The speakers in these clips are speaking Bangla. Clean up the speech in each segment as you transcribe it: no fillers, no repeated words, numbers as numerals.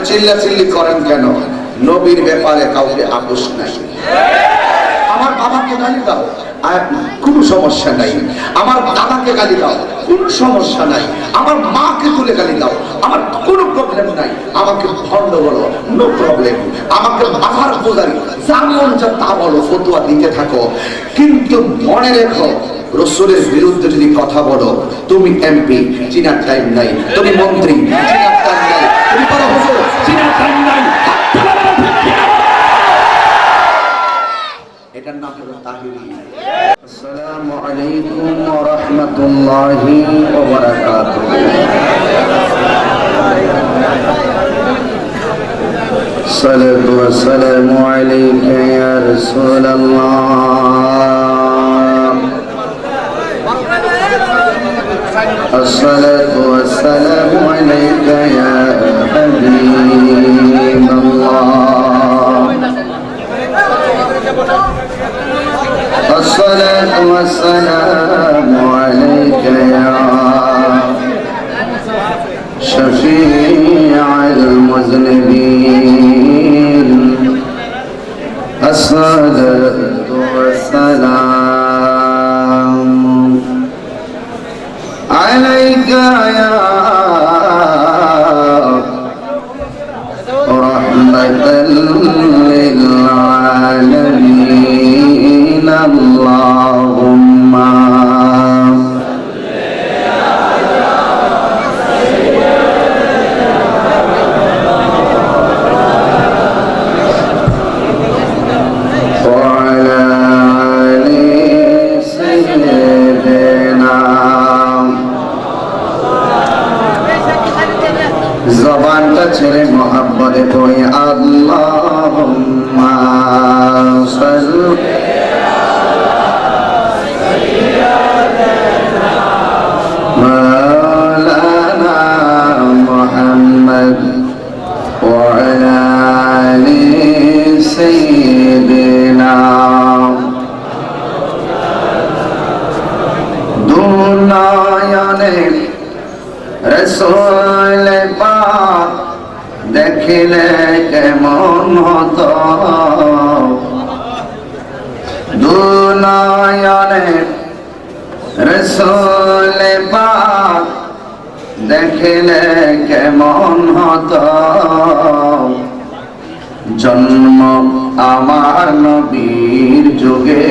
চিল্লাচিল্লি করেন কেন? নবীর ব্যাপারে কাউকে আপোষ নাই। আমার বাবাকে গালি দাও, কোনো সমস্যা নাই। আমার দাদাকে গালি দাও, কোনো সমস্যা নাই। আমার মাকে তুলে গালি দাও, আমার কোনো প্রবলেম নাই। আমাকে ভণ্ড বলো, নো প্রবলেম। আমাকে বাবার পূজারি, যা মন চায় তা বলো, ফতোয়া দিতে থাকো। কিন্তু মনে রেখো, রাসূলের বিরুদ্ধে যদি কথা বলো, তুমি এমপি, চিনার টাইম নাই। তুমি মন্ত্রী, চিনার টাইম নাই। তুমি বড় হুজুর, চিনার টাইম নাই। এটার নাম হলো তাহরিম। আসসালামু আলাইকুম ওয়া রাহমাতুল্লাহি ওয়া বারাকাতুহু। সালাতু ওয়া সালামু আলাইকা ইয়া রাসূলাল্লাহ। আসসালাতু ওয়া সালামু আলাইকা ইয়া হাবিবাল্লাহ। الصلاة والسلام عليك يا شفيع المذنبين. الصلاة والسلام عليك يا رحمة للعالمين. اللهم وعلى آل سيدنا. জবানটা ছেড়ে মোহাম্মদে পড়ি আল্লাহুম্মা সাল্লি মাওলানা মুহাম্মদ ওয়া আলা আলি সাইয়্যিদিনা। দুনিয়ানে রাসূল পাক দেখিলে কেমন হতো, দুনিয়ানে রাসূল পাক দেখিলে কেমন হতো। জন্ম আমার নবীর যুগে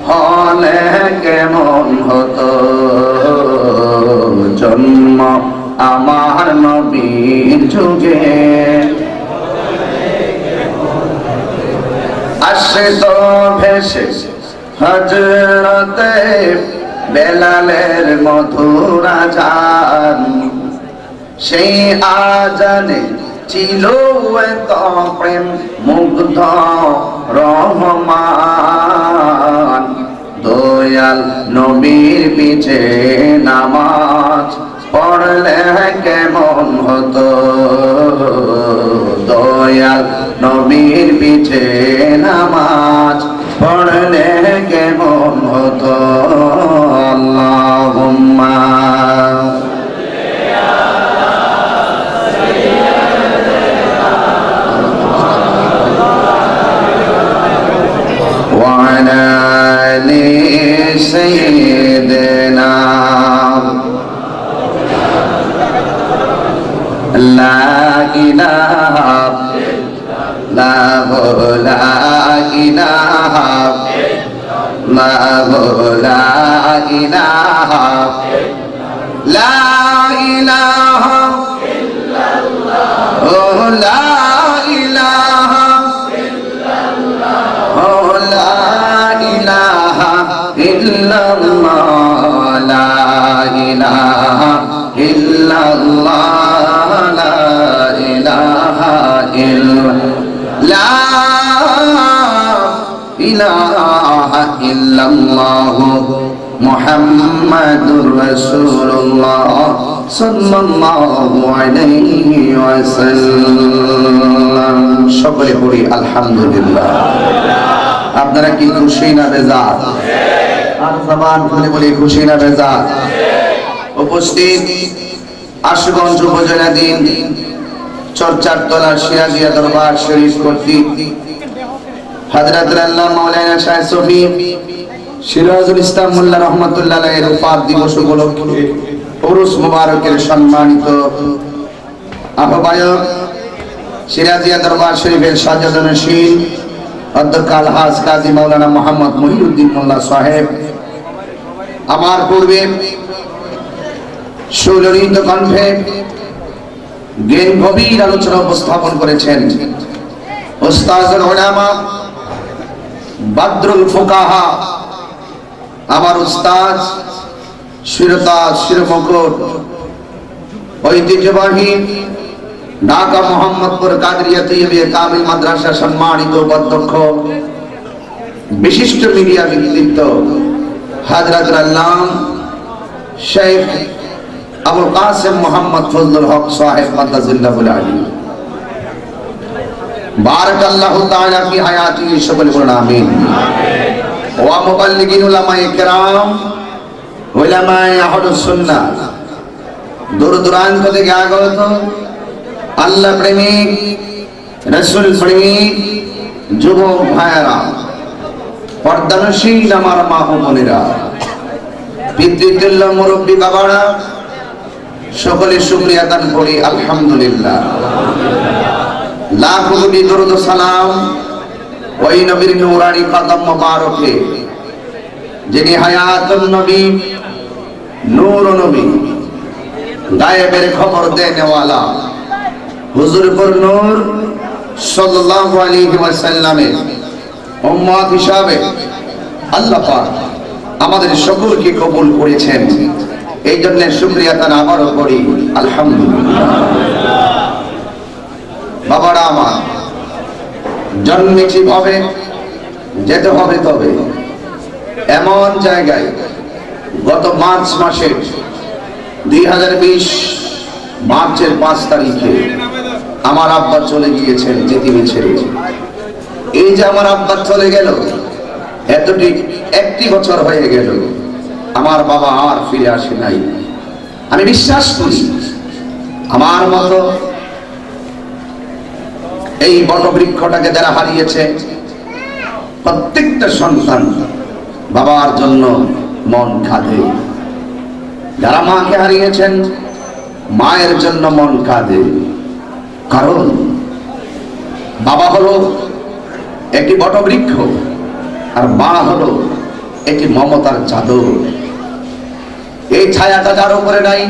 হলে কেমন হতো, জন্ম আমার নবীর যুগে। আসত ভেসে হযরতে বেলালের মধুর আযান, সেই আযানে ছিল এত প্রেম মুগ্ধ রহমান। দয়াল নবীর পিছে নামাজ পড়লে কেমন হতো, দয়াল নবীর পিছে নামাজ পড়লে কেমন হতো। আল্লাহুম্মা ওয়া আলা আলি সাইয়্যিদিনা। লা ইলাহা ইল্লাল্লাহ, লা ইলাহা ইল্লাল্লাহ, লা ইলাহা লা ইলাহা ইল্লাল্লাহ, লা ইলাহা ইল্লাল্লাহ, লা ইলাহা ইল্লাল্লাহ, লা ইলাহা ইল্লাল্লাহ, লা ইলাহা ইল্লাল্লাহ, মুহাম্মাদুর রাসূলুল্লাহ সাল্লাল্লাহু আলাইহি ওয়াসাল্লাম। সকলে পড়ি আলহামদুলিল্লাহ। আপনারা কি খুশি না বেজার? আর জবান খুলে বলি খুশি না বেজার? উপস্থিত আশুগঞ্জ উপজেলাধীন চর্চার তলা সিরাজিয়া দরবার শরীফ কর্তৃক হযরত আল্লাহ মাওলানা শাহ সুফি সিরাজুল ইসলাম মোল্লা রহমাতুল্লাহ আলাইহির ওফাত দিবস উপলক্ষে উরুস মুবারকের সম্মানিত আহ্বায়ক সিরাজিয়া দরবার শরীফের সাজাদনশীল অধ্যক্ষ আলহাজ কাজী মাওলানা মোহাম্মদ মহিউদ্দিন মোল্লা সাহেব আমার পূর্বে সুললিত কণ্ঠে জ্ঞান গভীর আলোচনা উপস্থাপন করেছেন উস্তাদুল উলামা বাদরুল ফুকাহা আমার উস্তাদ শিরতাজ শিরমকুট ঐতিহ্যবাহী ঢাকা মোহাম্মদপুর কাদরিয়া তৈয়বিয়া কামিল মাদ্রাসা সম্মানিত উপাধ্যক্ষ বিশিষ্ট মিডিয়া ব্যক্তিত্ব হযরত আল্লাহ শেখ আবুল কাসেম মোহাম্মদ ফজলুল হক সাহেব মাদ্দাজিল্লাহুল আলী বারাকাল্লাহু তাআলা ফি হায়াতিহি সকলে বলুন আমিন ওয়া মুবাল্লিগিন উলামায়ে কেরাম উলামায়ে আহলুস সুন্নাহ দূর দূরান্ত থেকে আগত আল্লাহ প্রেমিক রাসূল প্রেমিক যুবক ভাইয়েরা পর্দানশীল আমার মা ও বোনেরা পিতৃতুল্য মুরব্বী বাবারা সকলে শুকরিয়া দান করি আলহামদুলিল্লাহ লাখ কোটি দরুদ ও সালাম ওই নবীর নূরানি কদম মোবারকে যিনি হায়াতুন নবী নূর নবী গায়েবের খবর দেনেওয়ালা হুজুরপুর নূর সাল্লাল্লাহু আলাইহি ওয়াসাল্লামের উম্মত হিসাবে আল্লাহ পাক আমাদের সকলকে কবুল করেছেন এই জন্য শুকরিয়া তার আবারও করি আলহামদুলিল্লাহ বাবারা আমার জন্মেছি ভাবে যেতে হবে তবে এমন জায়গায় গত মার্চ মাসের 2020 মার্চের 5 তারিখে আমার আব্বা চলে গিয়েছেন পৃথিবী ছেড়ে এই যে আমার আব্বা চলে গেল একটি বছর হয়ে গেল আমার বাবা আর ফিরে আসে নাই আমি বিশ্বাস করি আমার মতো এই বটবৃক্ষটাকে যারা হারিয়েছে প্রত্যেকটা সন্তান বাবার জন্য মন কাঁদে যারা মাকে হারিয়েছেন মায়ের জন্য মন কাঁদে কারণ বাবা হলো একটি বটবৃক্ষ আর মা হলো একটি মমতার চাদর এই ছায়াটা যার উপরে নাই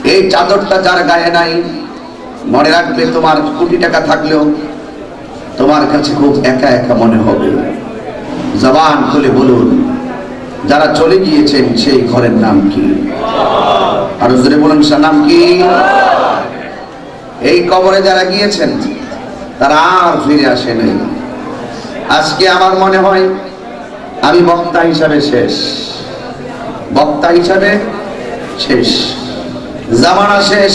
এই চাদরটা যার গায়ে নাই মনে রাখবে তোমার কোটি টাকা থাকলেও তোমার কাছে খুব একা একা মনে হবে জবান খুলে বলুন যারা চলে গিয়েছেন সেই ঘরের নাম কি আর জোরে বলুন সে নাম কি এই কবরে যারা গিয়েছেন তারা আর ফিরে আসে নাই আজকে আমার মনে হয় আমি বক্তা হিসাবে শেষ জামানা শেষ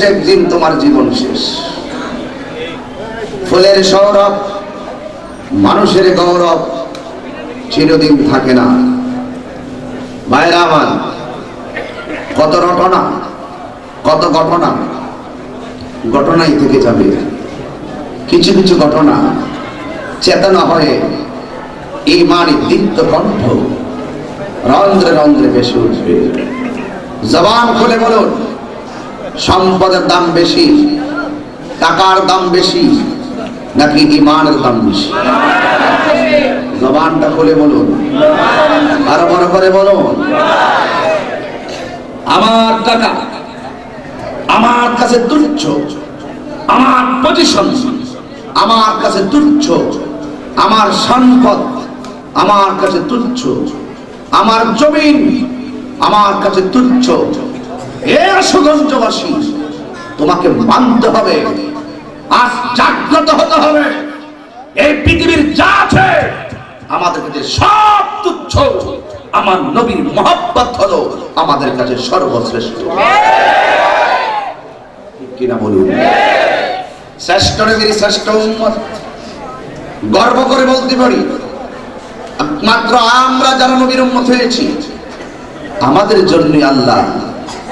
একদিন তোমার জীবন শেষ ফুলের সৌরভ মানুষের গৌরব চিরদিন থাকে না ভাইরা আমার কত রটনা কত ঘটনাই থেকে যাবে কিছু কিছু ঘটনা চেতনা হয়ে ঈমানের দীপ্ত কণ্ঠ রন্ধ্রে রন্ধ্রে বেশি উঠবে জবান খুলে বলুন সম্পদের দাম বেশি টাকার দাম বেশি নাকি ঈমানের দাম বেশি জবানটা খুলে বলুন আরো বড় করে বলুন আমার টাকা আমার কাছে তুচ্ছ আমার পজিশন আমার কাছে তুচ্ছ আমার সম্পদ আমার কাছে তুচ্ছ আমার জমিন আমার কাছে তুচ্ছ এ সুগঞ্জবাসী তোমাকে মানতে হবে আর জাগ্রত হতে হবে এই পৃথিবীর যা আছে আমাদের কাছে সব তুচ্ছ আমার নবীর মহব্বত হলো আমাদের কাছে সর্বশ্রেষ্ঠ কিনা বলুন শ্রেষ্ঠ নবীর শ্রেষ্ঠ উম্মত গর্ব করে বলতে পারি মাত্র আমরা যারা নবীর উম্মত হয়েছি আমাদের জন্য আল্লাহ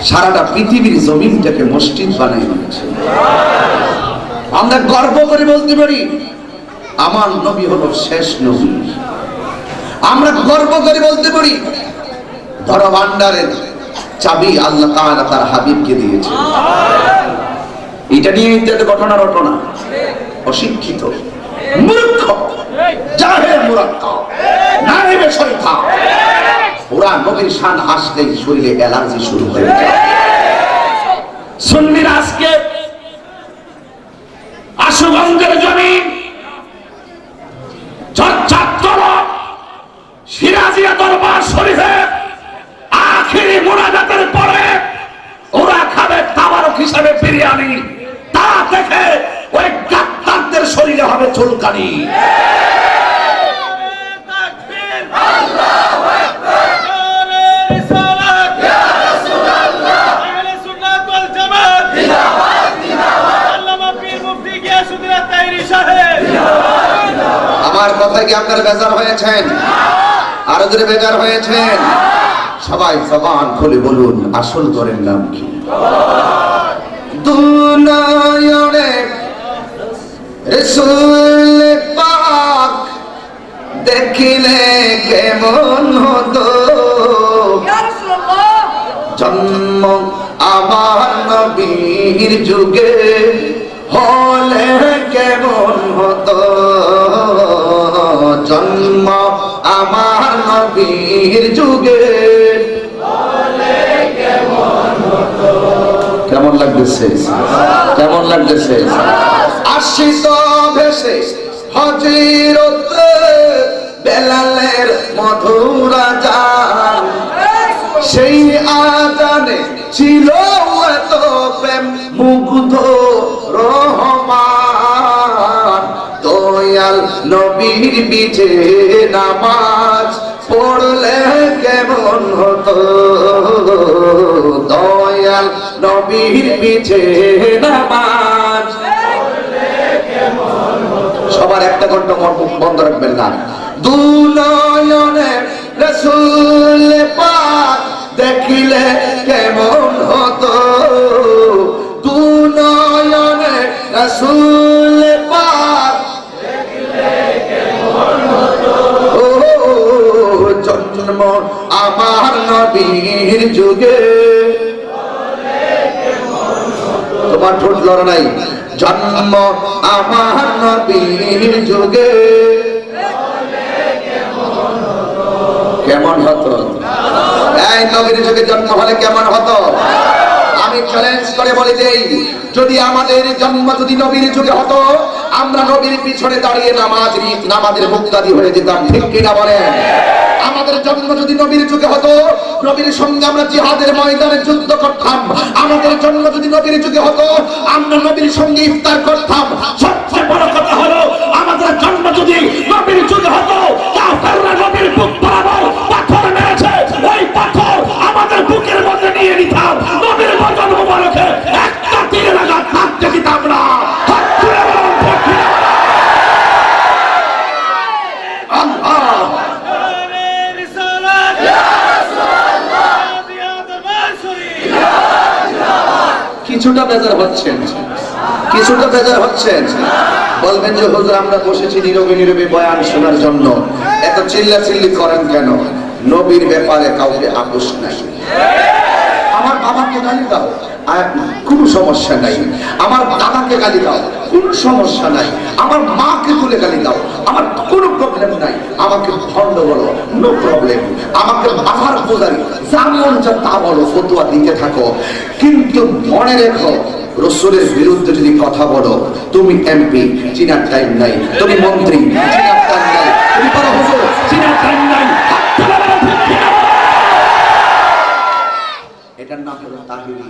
সারাটা পৃথিবীর জমিনটাকে মসজিদ বানিয়ে দিয়েছে। আমরা গর্ব করে বলতে পারি আমার নবী হলো শেষ নবী। আমরা গর্ব করে বলতে পারি ধরা ভান্ডারের চাবি আল্লাহ তাআলা তার হাবিবকে দিয়েছে। এটা নিয়ে ইত্যাদি ঘটনা রটনা, অশিক্ষিত, মূর্খ, জাহেল, মুরাক্কাব, নাইবে শয়তান। ওরা নবীর শান আসলেই শরীরে অ্যালার্জি শুরু হয়ে যায়। সুন্নির আজকে আশুগঞ্জের জমিন চর্চাত্তর সিরাজিয়া দরবার শরীফে আখিরি মুনাজাতের পরে ওরা খাবে তাবারক হিসাবে বিরিয়ানি। তা দেখে ওই গাদ্দারদের শরীরে হবে চুলকানি। আমার কথা কি আপনারা বেজার হয়েছেন? আরো জোরে বেজার হয়েছেন? সবাই জবান খুলে বলুন আসল করেন নাম কি? দুনয়নে রাসূল পাক দেখিলে কেমন হতো, জন্ম আমার নবীর যুগে হলে কেমন হতো, জন্ম আমার নবীর যুগে হলে কেমন হতো। কেমন লাগতেছে? কেমন লাগতেছে? আসিত ভেসে হযরত বেলালের মধুর আযান, সেই আযানে ছিল এত প্রেম মুগ্ধ রহমান। দয়াল নবীর বিজে নামাজ পড়লে কেমন হতো, দয়াল নবীর বিজে নামাজ পড়লে কেমন হতো। সবার একটা ঘন্টা বন্ধ রাখবেন না। দুনয়নে রাসূল পাক দেখিলে কেমন হতো, দুনয়নে রাসূল পাক দেখিলে কেমন হতো, ও জন্ম আমার নবীর যুগে হলে কেমন হতো। তোমার ঠোঁট লড়া নাই। জন্ম আমার নবীর যুগে হলে কেমন হতো। কেমন হতো? এই নবীর যুগে জন্ম হলে কেমন হতো? আমি চ্যালেঞ্জ করে বলে দেই, যদি আমাদের জন্ম যদি নবীর যুগে হতো, আমরা নবীর পিছনে দাঁড়িয়ে নামাজের মুক্তাদি হয়ে যেতাম। ঠিক কিনা বলেন? আমাদের জন্ম যদি নবীর যুগে হতো, নবীর সঙ্গে আমরা জিহাদের ময়দানে যুদ্ধ করতাম। আমাদের জন্ম যদি নবীর যুগে হতো, আমরা নবীর সঙ্গে ইফতার করতাম। সবচেয়ে বড় কথা হলো আমাদের জন্ম যদি নবীর যুগে হতো, কাফেররা নবীর বুক বরাবর পাথর মেরেছে, ওই পাথর আমাদের বুকের মধ্যে নিয়ে নিতাম। নবীর বদন মোবারকে একটা তীরের আঘাত লাগতে দিতাম না। কিছুটা বেজার হচ্ছেন, কিছুটা বেজার হচ্ছেন। বলবেন যে হুজুর আমরা বসেছি নীরবে নীরবে বয়ান শোনার জন্য, এত চিল্লাচিল্লি করেন কেন? নবীর ব্যাপারে কাউকে আপোষ নাই। আমার বাবাকে গালি দাও, কোনো সমস্যা নাই। আমার দাদাকে গালি দাও, কোনো সমস্যা নাই। আমার মাকে তুলে গালি দাও, আমার কোনো প্রবলেম নাই। আমাকে ভণ্ড বলো, নো প্রবলেম। আমাকে বাবার পূজারি, যা মন চায় তা বলো, ফতোয়া দিতে থাকো। কিন্তু মনে রেখো, রাসূলের বিরুদ্ধে যদি কথা বলো, তুমি এমপি, চিনার টাইম নাই। তুমি মন্ত্রী, চিনার টাইম নাই। তুমি বড় হুজুর, চিনার টাইম নাই। এটার নাম হলো তাহিরি।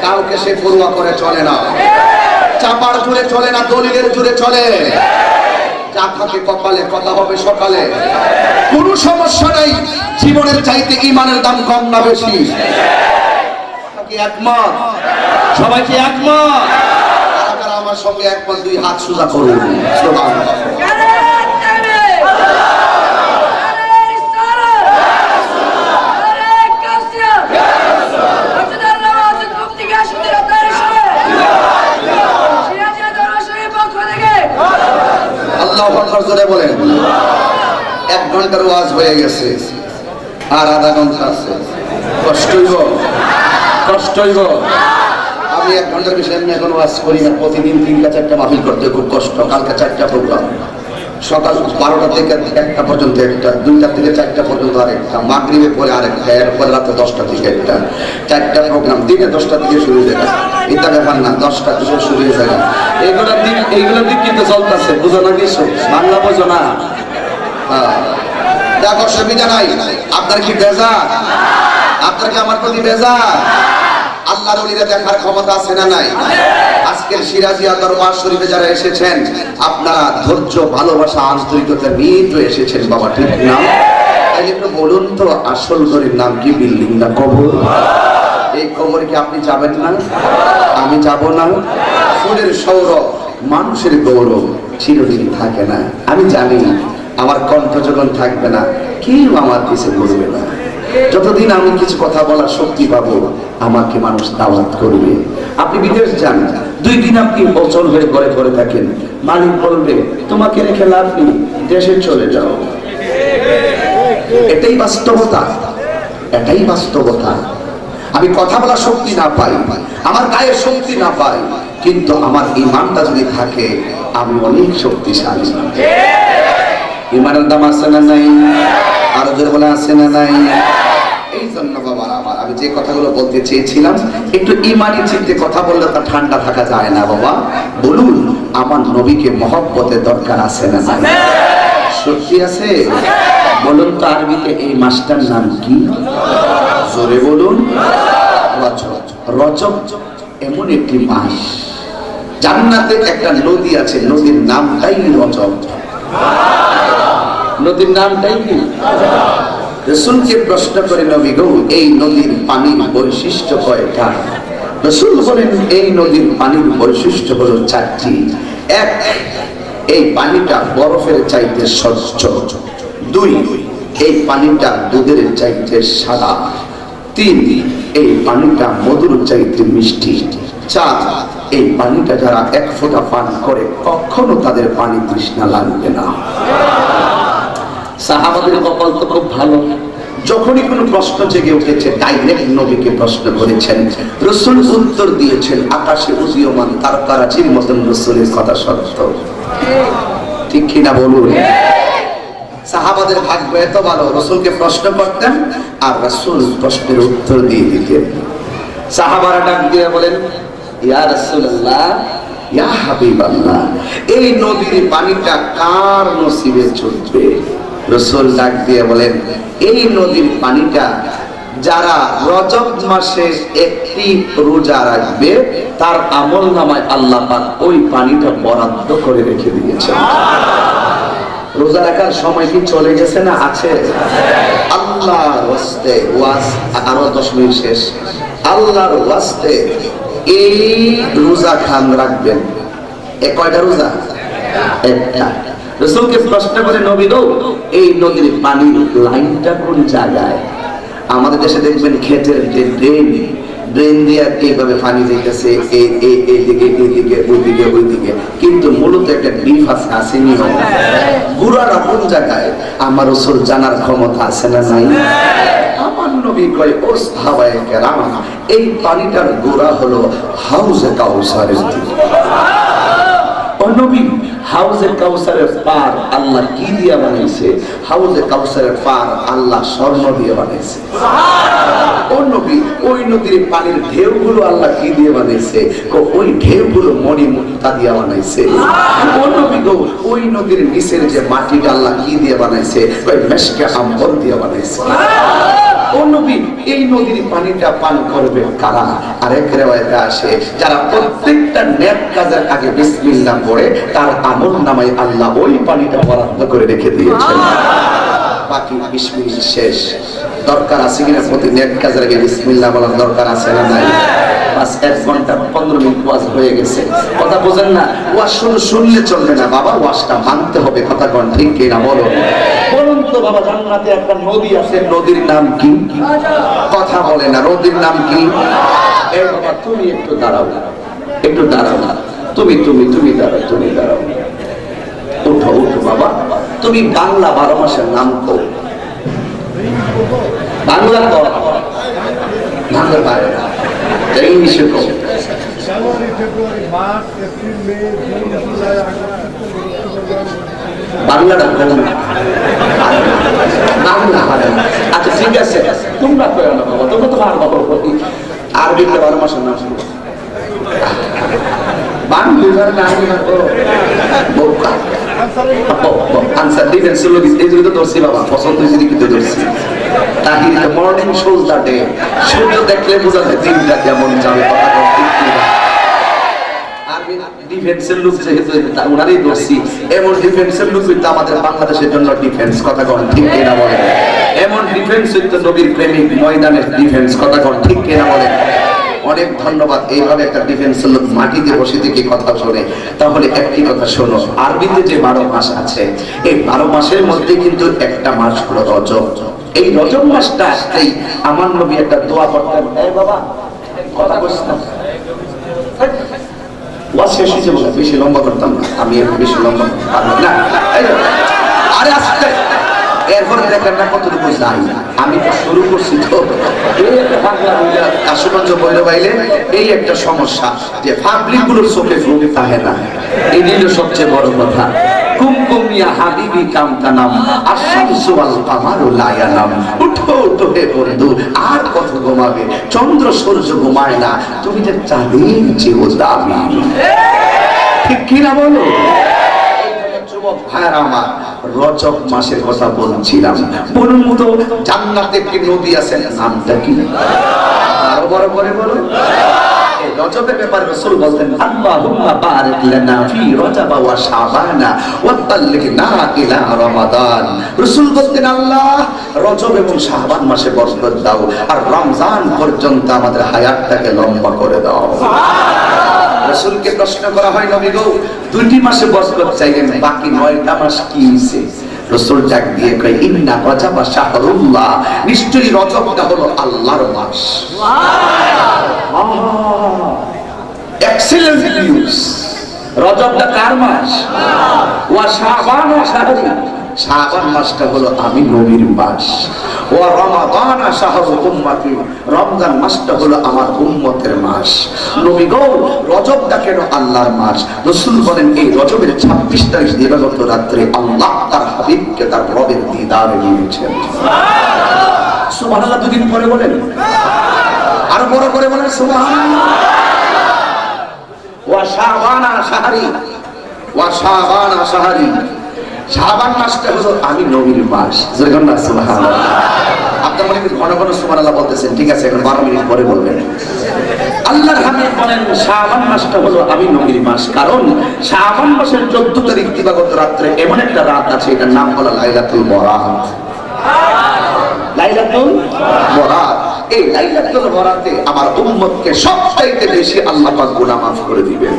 কাউকে সে পড়ুয়া করে চলে না, চাপার জুড়ে চলে না, দলিলের জুড়ে চলে। যা থাকে কপালে, কথা হবে সকালে, কোনো সমস্যা নাই। জীবনের চাইতে ঈমানের দাম কম না বেশি? কি একমত? সবাই কি একমত? কারা আমার সঙ্গে একমত? দুই হাত সোজা করুন। সুবহানাল্লাহ। ঘন্টার ওয়াজ হয়ে গেছে, আর আধা ঘন্টা আছে। কষ্ট হইব, কষ্ট হইব। আমি 1 ঘন্টার বেশি এমনি এখন ওয়াজ করি না। প্রতিদিন 3টা 4টা মাহফিল করতে খুব কষ্ট। কালকে 4টা প্রোগ্রাম, সকাল 12টা থেকে 1টা পর্যন্ত একটা, 2টা থেকে 4টা পর্যন্ত আরেকটা, মাগরিবের পরে আরেকটা, এরপর রাতে 10টা থেকে একটা, 4টা প্রোগ্রাম। দিনে 10টা থেকে শুরু হয়ে যায়, এটা ব্যাপার না, 10টা থেকে শুরু হয়ে যায়। এইগুলোর দিক কিন্তু চলতেছে, বুঝো না কিছু, বাংলা বোঝো না। দেখো সুবিধা নাই। আপনার কি বেজার? আপনার কি আমার প্রতি বেজার? আল্লাহর ওলিরা দেখার ক্ষমতা আছে না নাই? আজকের সিরাজিয়া দরবার শরীফে যারা এসেছেন, আপনারা ধৈর্য, ভালোবাসা, আন্তরিকতা নিয়ে তো এসেছেন বাবা, ঠিক না? তাই একটু বলুন তো, আসল ঘরের নাম কি, বিল্ডিং না কবর? এই কবরে কি আপনি যাবেন না? আমি যাব না? ফুলের সৌরভ, মানুষের গৌরব চিরদিন থাকে না। আমি জানি আমার কণ্ঠ যখন থাকবে না, কেউ আমার কিছু বলবে না। যতদিন আমি কিছু কথা বলার শক্তি পাবো, আমাকে মানুষ দাওয়াত করবে। আপনি বিদেশ যান, 2 দিন আপনি অচল হয়ে ঘরে ঘরে থাকেন, মালিক বলবে তোমাকে রেখে লাভ নেই, দেশে চলে যাও। এটাই বাস্তবতা, এটাই বাস্তবতা। আমি কথা বলার শক্তি না পাই, আমার গায়ে শক্তি না পাই, কিন্তু আমার ঈমানটা যদি থাকে, আমি অনেক শক্তিশালী। ঈমানের দাম আছে না নাই? আরো জোরে বলে আছে না নাই? এই জন্য বাবা আমার, আমি যে কথাগুলো বলতে চেয়েছিলাম, একটু ঈমানি চিন্তে কথা বললে তা ঠান্ডা থাকা যায় না বাবা। বলুন, আমার নবীকে মহব্বতের দরকার আছে না নাই? সত্যি আছে? বলুন তো, আরবিতে এই মাসটার নাম কি? জোরে বলুন। রজব। রজব এমন একটি মাস, জান্নাতে একটা নদী আছে, নদীর নামটাই রজব। নদীর নামটাই কি? রাসূলকে প্রশ্ন করে নবী গো, এই নদীর পানির বৈশিষ্ট্য কয়টা? রাসূল বলেন, এই নদীর পানির বৈশিষ্ট্য হলো 4টি। 1, এই পানিটা বরফের চাইতে স্বচ্ছ। 2, এই পানিটা দুধের চাইতে সাদা। 3, এই পানিটা মধুর চাইতে মিষ্টি। 4, এই পানিটা যারা 1 ফোঁটা পান করে, কখনো তাদের পানি তৃষ্ণা লাগবে না। সাহাবাদের কপাল তো খুব ভালো, যখনই কোনো প্রশ্ন জেগে উঠেছে ডাইরেক্ট নবীকে প্রশ্ন করেছেন, রাসূল উত্তর দিয়েছেন। আকাশে উদীয়মান তারকারাজির মতন রাসূলের কথা সত্য, ঠিক কিনা বলুন? সাহাবাদের ভাগ্য এত ভালো, রাসূলকে প্রশ্ন করতেন আর রাসূল প্রশ্নের উত্তর দিয়ে দিতেন। সাহাবারা ডাক দিয়ে বলেন, ইয়া রাসূলুল্লাহ, ইয়া হাবিবাল্লাহ, এই নদীর পানিটা কার নসিবে চলবে? রাসূল ডাক দিয়ে বলেন, এই নদীর পানিটা যারা রজব মাসে একটি রোজা রাখবে, তার আমলনামায় আল্লাহ পাক ওই পানিটা বরাদ্দ করে রেখে দিয়েছেন। রোজা রাখার সময় কি চলে গেছে না আছে? আল্লাহর ওয়াস্তে ওয়াজ, আরো 10 মিনিট শেষ। আল্লাহর ওয়াস্তে এই রোজা খান রাখবেন। কয়টা রোজা? একটা। রাসূলকে প্রশ্ন করে, নবী গো, এই নদীর পানির লাইনটা কোন জায়গায়? আমাদের দেশে দেখবেন ক্ষেতের যে ড্রেন দিয়ে এইভাবে পানি যাইতেছে, এইদিকে এইদিকে ওইদিকে ওইদিকে, কিন্তু মূলত একটা ডিপ আছে, আসেনি? গুড়াটা কোন জায়গায়? আমার রাসূল জানার ক্ষমতা আছে না নাই? আমার নবী কয়, ও সাহাবায়ে কেরাম, এই পানিটার গোড়া হলো হাউজে কাউসারের দিকে। ও নবী, হাউজে কাউসারের পার আল্লাহ কি দিয়ে বানাইছে? হাউজে কাউসারের পার আল্লাহ স্বর্ণ দিয়ে বানাইছে। ও নবী, ওই নদীর পানির ঢেউগুলো আল্লাহ কি দিয়ে বানাইছে? ওই ঢেউগুলো মণিমুক্তা দিয়ে বানাইছে। ও নবী গো, ওই নদীর নিচের যে মাটিটা আল্লাহ কি দিয়ে বানাইছে? ওই মেশকে আম্বর দিয়ে বানাইছে। ও নবী, এই নদীর পানিটা পান করবে কারা? আরেক রিওয়ায়াতে আসে, যারা প্রত্যেকটা নেক কাজের আগে বিসমিল্লাহ পড়ে, তার আমলনামায় আল্লাহ ওই পানিটা বরাদ্দ করে রেখে দিয়েছেন। বাকি 20 মিনিট শেষ। দরকার আছে কিনা প্রতি নেক কাজের আগে বিসমিল্লাহ বলার দরকার আছে না নাই? বাস 1 ঘন্টা 15 মিনিট ওয়াজ হয়ে গেছে। কথা বোঝেন না? ওয়াজ শুনলে চলবে না বাবা, ওয়াজটা মানতে হবে। কথা কোন ঠিক কিনা বলো? বলুন তো বাবা, জান্নাতে একটা নদী আছে, নদীর নাম কি? কথা বলে না, নদীর নাম কি? এই বাবা, তুমি একটু দাঁড়াও, একটু দাঁড়াও, তুমি দাঁড়াও, তুমি দাঁড়াও। উঠো উঠো বাবা, তুমি বাংলা 12 মাসের নাম কও। বাংলা কও, বাংলা পারে না, ইংলিশে কও। জানুয়ারি, ফেব্রুয়ারি, মার্চ, এপ্রিল, মে, জুন, জুলাই, আগস্ট, বাংলাটা কও না, বাংলা পারে না। আচ্ছা ঠিক আছে, তোমরা কও না বাবা, তোমরা তো পারবা। আরবিতে 12 মাসের নাম শুনো। বাংলার নাম কও, বোকা আনসার দিবেন সুলভি এই জন্য তো ধরছি বাবা, পছন্দ হয়েছে কিন্তু ধরছি। তাহির মর্নিং শোজ দা ডে, সূর্য দেখলে বোঝা যায় দিনটা কেমন যাবে। কথা কও ঠিক কি না? আর্মি ডিফেন্সের লোক যেহেতু ওনারই ধরছি, এমন ডিফেন্সের লোক কিন্তু আমাদের বাংলাদেশের জন্য ডিফেন্স। কথা কন ঠিক কি না বলেন? এমন ডিফেন্স হইতো নবীর প্রেমিক ময়দানের ডিফেন্স। কথা কন ঠিক কি না বলেন? অনেক ধন্যবাদ। এইভাবে একটা ডিফেন্সের লোক মাটিতে বসে থেকে কথা শোনে। তাহলে একটি কথা শোনো, আরবিতে যে 12 মাস আছে, এই 12 মাসের মধ্যে কিন্তু একটা মাস হলো রজব। এই রজব মাসটা আসতেই আমার নবী একটা দোয়া করতেন। এই বাবা কথা বলছিস না, ওয়াজ শেষ হয়েছে বলে বেশি লম্বা করতাম না, আমি একটু বেশি লম্বা পারবো না। আরে আসতে এরপরে দেখেন না কতটুকু যাই, আমি তো শুরু করছি তো। এই একটা বাংলা বইলা কাশুগঞ্জ বইলে বাইলে এই একটা সমস্যা যে পাবলিক গুলোর চোখে ফুল থাকে না, এই হলো সবচেয়ে বড় কথা। কুমকুমিয়া হাবিবি কামতানাম আশামসু ওয়াল কামারু লা ইয়ানাম। উঠো উঠো হে বন্ধু, আর কত ঘুমাবে? চন্দ্র সূর্য ঘুমায় না, তুমি যে চাঁদের চেয়েও দামি। ঠিক কি না বলো? ভাইরা আমার, রজব মাসের কথা বলছিলাম। বলুন তো জান্নাতে কি নদী আছে, নামটা কি? আরো বড় করে বলো। এই রজবের ব্যাপারে রাসূল বলতেন, আল্লাহুম্মা বারিক লানা ফি রজব ওয়া শাবানা ওয়া বাল্লিগনা ইলা রমাদান। রাসূল বলতেন, আল্লাহ রজব এবং শাবান মাসে বরকত দাও, আর রমজান পর্যন্ত আমাদের হায়াতটাকে লম্বা করে দাও। রাসূলকে প্রশ্ন করা হয়, নবী গো 2টি মাসে বরকত চাইলেন, বাকি 9টা মাস কি হইছে? রাসূল ডাক দিয়ে কয়, ইন্না রজব শাহরুল্লাহ, নিশ্চয়ই রজবটা হলো আল্লাহর মাস। Excellent news. রজবটা কার মাস? ওয়া শাবান শাহরি, শাবান মাসটা হলো আমি নবীর মাস। ওয়া রমাদান শাহরু উম্মতি, রমজান মাসটা হলো আমার উম্মতের মাস। নবী গো রজবটা কেন আল্লাহর মাস? রাসূল বলেন, এই রজবের 26 তারিখ দিবাগত রাত্রে আল্লাহ তার হাবিবকে তার রবের দিদারে নিয়েছেন। সুবহানাল্লাহ। দুদিন পরে বলেন, আরো বড় করে বলেন সুবহানাল্লাহ। ওয়া শাবানা শাহরি, ওয়া শাবানা শাহরি, শাবান মাসটা হলো আমি নবীর মাস। যেরকম না সুবহানাল্লাহ। আপনার মনে ঘন ঘন সুবহানাল্লাহ বলতেছেন, ঠিক আছে, এখন 12 মিনিট পরে বলবেন। আল্লাহর হাবিব বলেন, শাবান মাসটা হলো আমি নবীর মাস, কারণ শাবান মাসের 14 তারিখ দিবাগত রাত্রে এমন একটা রাত আছে, এটার নাম হলো লাইলাতুল বরাত। লাইলাতুল বরাত। এই লাইলাতুল বরাতে আমার উম্মতকে সবচাইতে বেশি আল্লাহ পাক গুনাহ মাফ করে দিবেন।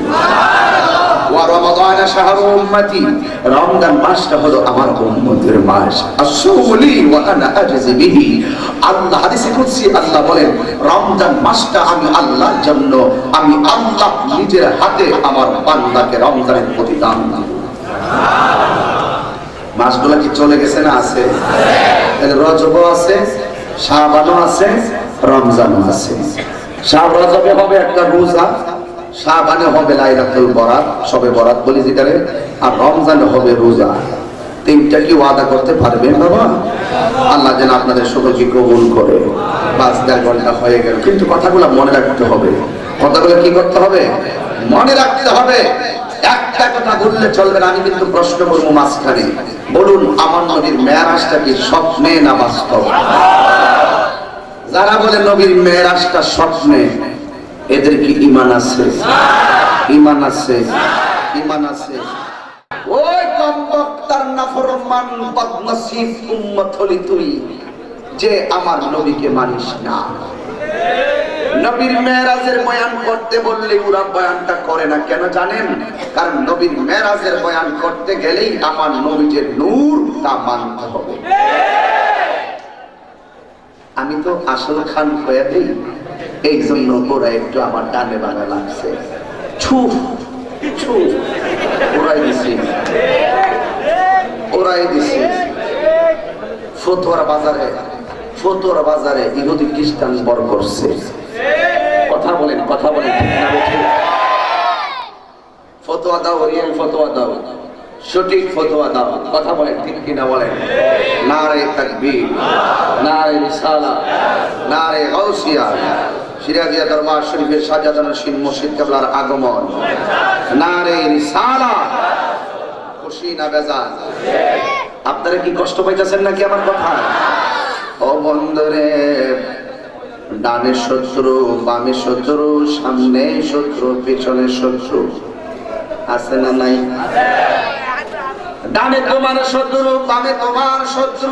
ওয়া রমাদান শাহরু উম্মতি, রমজান মাসটা হলো আমার উম্মতের মাস। আসুলি ওয়া আনা আজজি বিহি, আল্লাহ হাদিসে কুদসি আল্লাহ বলেন, রমজান মাসটা আমি আল্লাহর জন্য, আমি আল্লাহ নিজের হাতে আমার বান্দাকে রমজানের প্রতিদান দেব। মাসগুলো কি চলে গেছে না আছে? রজবও আছে, শাবানও আছে, রমজানও আছে। রজবে হবে একটা রোজা, শাবানে হবে লাইলাতুল বরাত, শবে বরাত বলি যেটারে, আর রমজানে হবে রোজা। 3টা কি ওয়াদা করতে পারবেন বাবা? আল্লাহ যেন আপনাদের সকলকে কবুল করে। 5-4 ঘন্টা হয়ে গেল, কিন্তু কথাগুলো মনে রাখতে হবে। কথাগুলো কি করতে হবে? মনে রাখতে হবে। একটা কথা বললে চলবে না। আমি কিন্তু প্রশ্ন করবো মাঝখানে, বলুন আমার নবীর মেরাজটা কি স্বপ্নে না বাস্তব? যারা বলে নবীর মেরাজটা স্বপ্নে, এদের কি ঈমান আছে? ঈমান আছে, ঈমান আছে। ওই কমবক্তার নাফরমান বদনসিব উম্মত হলি তুই, যে আমার নবীকে মানিস না। নবীর মেরাজের বয়ান করতে বললে ওরা বয়ানটা করে না, কেন জানেন? কারণ নবীর মেরাজের বয়ান করতে গেলেই আমার নবীর নূর তা মানতে হবে। আমি তো আসল খান কয়ে দিই, এই জন্য ওরা একটু আমার ডানে বানা লাগছে। ছু ছু ওরাই দিছি। উড়াই দিছে। ফতুয়ার বাজারে ইহুদি খ্রিস্টান বর করছে। কথা বলেন ঠিক না ঠিক? ফতোয়া দাও, রিয়েল ফতোয়া দাও, সঠিক ফতোয়া দাও। কথা বলেন ঠিক কিনা বলেন? নারে তাকবীর, নারে রিসালাত, নারে গাউসিয়া, সিরাজিয়া দরবার শরীফের সাজাদানশীন মসজিদ কিবলার আগমন, নারে রিসালাত। খুশি না বেজার? আপনারা কি কষ্ট পাইতেছেন নাকি আমার কথা? ও বন্ধুরে, ডানে শত্রু, বামে শত্রু, সামনে শত্রু, পিছনে শত্রু, আছে না নাই? ডানে তোমার শত্রু, বামে তোমার শত্রু,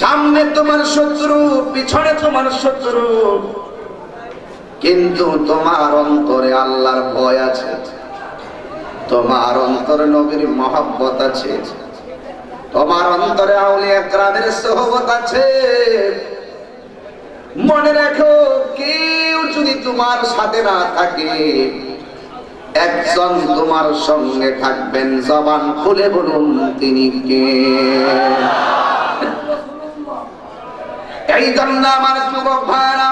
সামনে তোমার শত্রু, পিছনে তোমার শত্রু, কিন্তু তোমার অন্তরে আল্লাহর ভয় আছে, তোমার অন্তরে নবীর মহব্বত আছে, তোমার অন্তরে আউলিয়া কেরামের সোহবত আছে। মনে রাখো, কেউ যদি তোমার সাথে না থাকে, একজন তোমার সঙ্গে থাকবেন। জবান খুলে বলুন তিনি কে? এই জন্য আমার যুবক ভাইরা,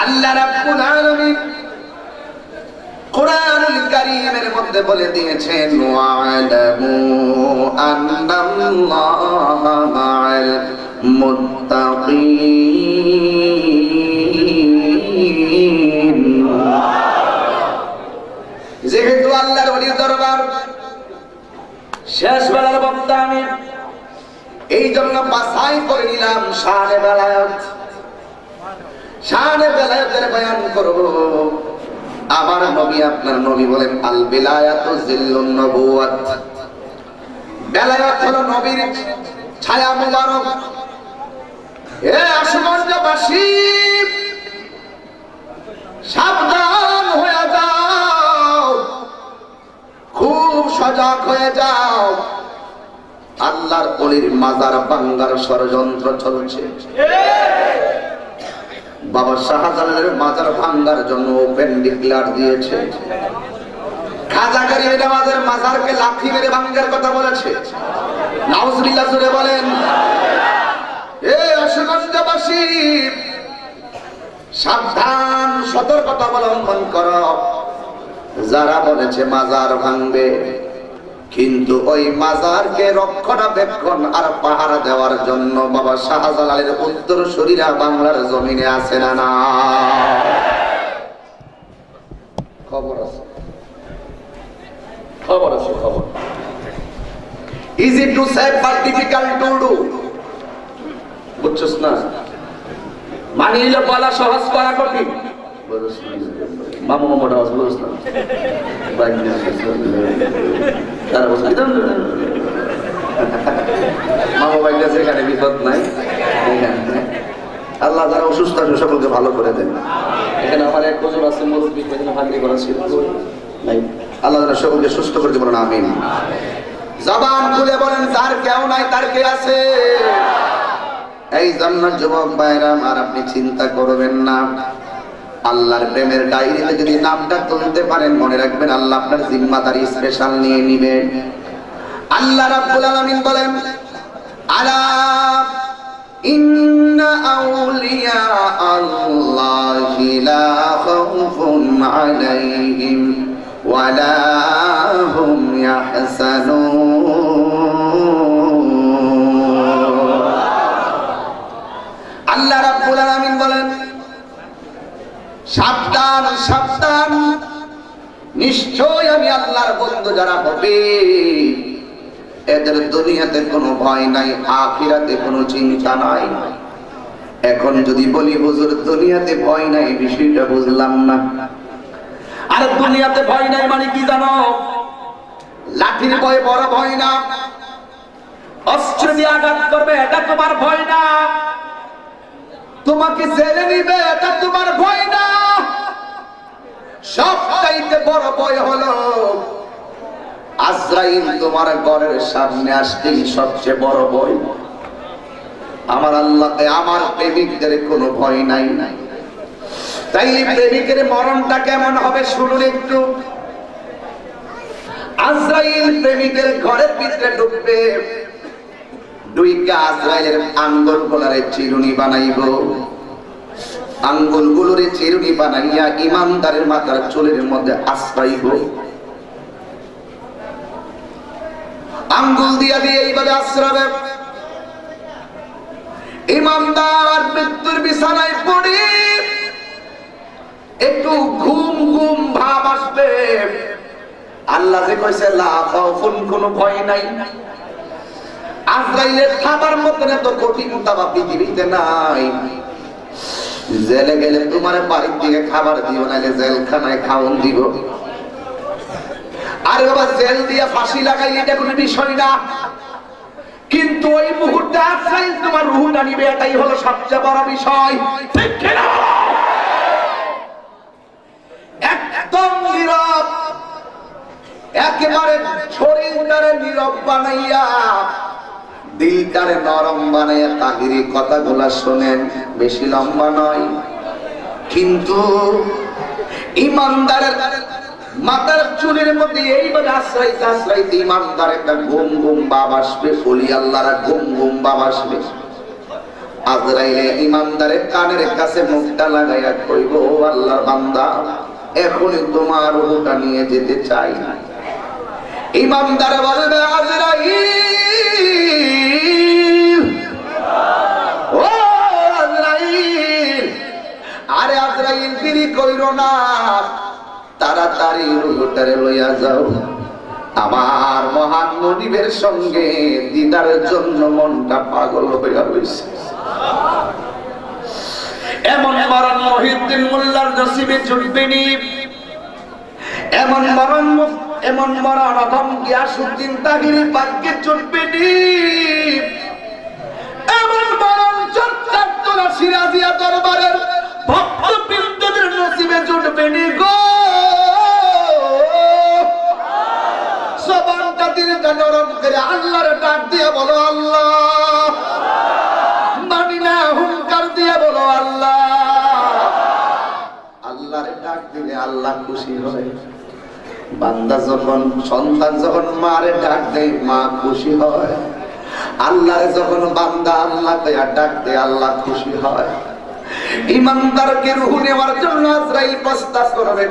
আল্লাহ রাব্বুল আলামিন কুরআনুল কারীমের মধ্যে বলে দিয়েছেন, ওয়া'লামু আন্নাল্লাহা মা'আল মুত্তাকিন। যেহেতু আল্লাহর ওলির দরবার, শেষ বেলার বক্তা আমি, এই জন্য বাছাই করে নিলাম শানে বেলায়েত। শানে বেলায়েতের বয়ান করব। আমার নবী, আপনার নবী বলেন, আল বিলায়াতু জিল্লুন নবুওয়াত। বেলায়েত হলো নবীর ছায়া মুবারক। এ আশুগঞ্জবাসী, সাবধান হয়ে যাও, খুব সজাগ হয়ে যাও। আল্লাহর ওলির মাজার ভাঙ্গার ষড়যন্ত্র চলছে। বাবা শাহজালালের মাজার ভাঙ্গার জন্য ওপেন ডিক্লার দিয়েছে। খাজা গরিব নওয়াজের মাজারকে লাথি মেরে ভাঙ্গার কথা বলেছে। নাউজুবিল্লাহ জোরে বলেন। এ আশুগঞ্জবাসী, সাবধান, সতর্কতা অবলম্বন করো। যারা বলেছে মাজার ভাঙবে, কিন্তু ওই মাজারকে রক্ষণাবেক্ষণ আর পাহারা দেওয়ার জন্য বাবা শাহজালালের উত্তরসূরিরা বাংলার জমিনে আছে না না? খবর আছে, খবর আছে, খবর। Easy to say but difficult to do. বুঝছস না? মানি নিলে বলা সহজ, করা কঠিন। মামু মামুটা বুঝছ না? মামা বাইকটা সেখানে বিপদ নাই। আল্লাহ যারা অসুস্থ আছে সকলকে ভালো করে দেন। এখানে আমার এক বছর আছে মুরব্বী, ভাগি করা ছিল নাই। আল্লাহ যারা সকলকে সুস্থ করে দেবেন, আমিন। জবান খুলে বলেন, যার কেউ নাই তার কে আছে? এই জন্য যুবক ভাইরা আমার, আপনি চিন্তা করবেন না। আল্লাহর প্রেমের ডায়েরিতে যদি নামটা তুলতে পারেন, মনে রাখবেন আল্লাহ আপনার জিম্মাদারি স্পেশাল নিয়ে নিবেন। আল্লাহ রাব্বুল আলামিন বলেন, আলা ইন্না আউলিয়া আল্লাহি লা খাউফুন আলাইহিম ওয়া লা হুম ইয়াহজানুন। আল্লাহ রাব্বুল আলামিন বলেন, সাবধান, সাবধান, নিশ্চয় আমি আল্লাহর বন্ধু যারা হবে, এদের দুনিয়াতে কোনো ভয় নাই, আখিরাতে কোনো চিন্তা নাই। এখন যদি বলি হুজুর দুনিয়াতে ভয় নাই, বিষয়টা বুঝলাম না। আর দুনিয়াতে ভয় নাই মানে কি জানো? লাঠির ভয় বড় ভয় না, অস্ত্র দিয়ে আঘাত করবে এটা তোমার ভয় না, তোমাকে জেলে নিবে এটা তোমার ভয় না। সবচাইতে বড় ভয় হলো আজরাইল তোমার ঘরের সামনে আসতেই সবচেয়ে বড় ভয়। আমার আল্লাহকে, আমার প্রেমিকদের কোনো ভয় নাই। তাই প্রেমিকের মরণটা কেমন হবে শুনুন একটু। আজরাইল প্রেমিকের ঘরের ভিতরে ঢুকবে, দুইটা আজরাইলের আঙ্গুল গুলারে চিরুনি বানাইব, আঙ্গুল গুলোরে চিরুনি বানাইয়া ইমানদারের মাথার চুলের মধ্যে আশ্রাইব, আঙ্গুল দিয়া দিয়ে এইভাবে আশ্রাবে। ইমানদার মৃত্যুর বিছানায় পড়ে একটু ঘুম ঘুম ভাব আসবে। আল্লাহ যে কইছে লা খাউফুন, কোনো ভয় নাই। আজরাইলের খাবার মতন এত কঠিন তাবা পৃথিবীতে নাই। জেলে গেলে তোমার বাড়ির দিকে খাবার দিও, নাইলে জেলখানায় খাওন দিব। আর বাবা জেল দিয়ে ফাঁসি লাগাইলে এটা কোনো বিষয় না, কিন্তু ওই মুহূর্তে আজরাইল তোমার রূহটা নিবে, এটাই হলো সবচেয়ে বড় বিষয়। ঠিক কিনা? একদম নীরব, একেবারে শরীরটারে নীরব বানাইয়া দিলটারে নরম বানাইয়া তাহিরি কথাগুলা শোনেন। বেশি লম্বা নয়, কিন্তু ইমানদারের মাথার চুলের মধ্যে এইভাবে আশ্রাইতে আশ্রাইতে ইমানদার একটা ঘুম ঘুম ভাব আসবে, বলি আল্লাহরা ঘুম ঘুম ভাব আসবে। আজরাইলে ইমানদারের কানের কাছে মুখটা লাগাইয়া কইব, ও আল্লাহর বান্দা, এখনই তোমার রূহটা নিয়ে যেতে চাই। ইমানদার বলবে, আজরাইল, ও আজরাইল, আরে আজরাইল দেরি কইরো না, তাড়াতাড়ি রূহটারে লইয়া যাও। আমার মহান মনিবের সঙ্গে দিদারের জন্য মনটা পাগল হইয়া রইছে। এমন মরণ মহিউদ্দিন মোল্লার নসিবে জুটবেনি, এমন মরণ অধম গিয়াসউদ্দিন তাহিরি ভাগ্যে জুটবেনি, এমন মরণ চট্টগ্রাম সিরাজিয়া দরবারের ভক্তবৃন্দদের নসিবে জুটবেনি গো। জবানটা দিলটা নরম করে আল্লাহর ডাক দিয়ে বলো আল্লাহ, মানি না হুঙ্কার দিয়ে বলো আল্লাহ। আল্লাহর ডাক দিলে আল্লাহ খুশি হয়। বান্দা যখন, সন্তান যখন মারে ডাক দেয় মা খুশি হয়। আল্লাহ যখন বান্দা আল্লাহ ডাক দেয় আল্লাহ খুশি হয়। ইমানদারকে রূহ নেওয়ার জন্য আজরাইল প্রস্তাব করবে।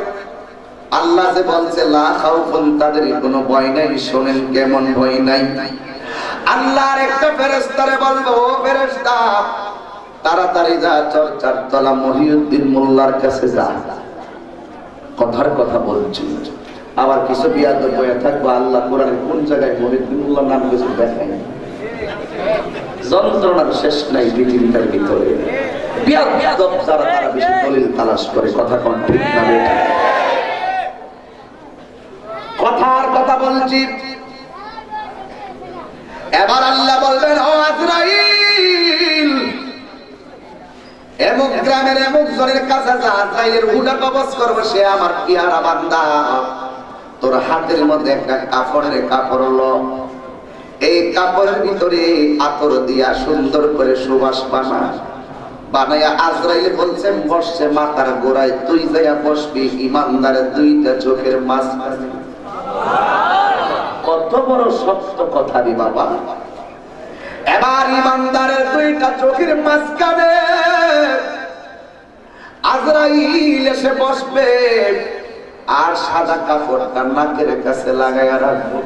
আল্লাহ যে বলছে লা খাউফুন, তাদের কোনো ভয় নাই। শোনেন কেমন ভয় নাই। আল্লাহর একটা ফেরেশতারে বলবো, ও ফেরেশতা, তাড়াতাড়ি যা চর্চার তলা মহিউদ্দিন মোল্লার কাছে যা। কথার কথা বলছি, আবার কিছু বিয়াদব হয়ে থাকবো। আল্লাহ কোরআনে কোন জায়গায় মহিউদ্দিন মোল্লার নাম কিছু দেখায় না। যন্ত্রণার শেষ নাই পৃথিবীটার ভিতরে। বিয়াদব যারা, তারা বেশি দলিল তালাশ করে। কথা কোন ঠিক না বেঠিক? কথার কথা বলছি। এবার আল্লাহ বলবেন, ও আজরাইল, এমক গ্রামের এমক জনের কাছে যা, আজরাইলের রূহটা কবজ করবে। সে আমার পিয়ারা বান্দা। তোর হাতের মধ্যে একটা কাপড়ের কাপড় ল, এই কাপড়ের ভিতরে আতর দিয়া সুন্দর করে সুবাস বানাইয়া আজরাইল বলছে বসছে মাথার গোড়ায়, তুই যাইয়া বসবি ইমানদারের দুইটা চোখের মাঝখানে। কত বড় সত্য কথা রে বাবা। এবার ইমানদারের দুইটা চোখের মাঝখানে আজরাইল এসে বসবে, আর সাদা কাপড়টা নাকের কাছে লাগাইয়া রাখবো।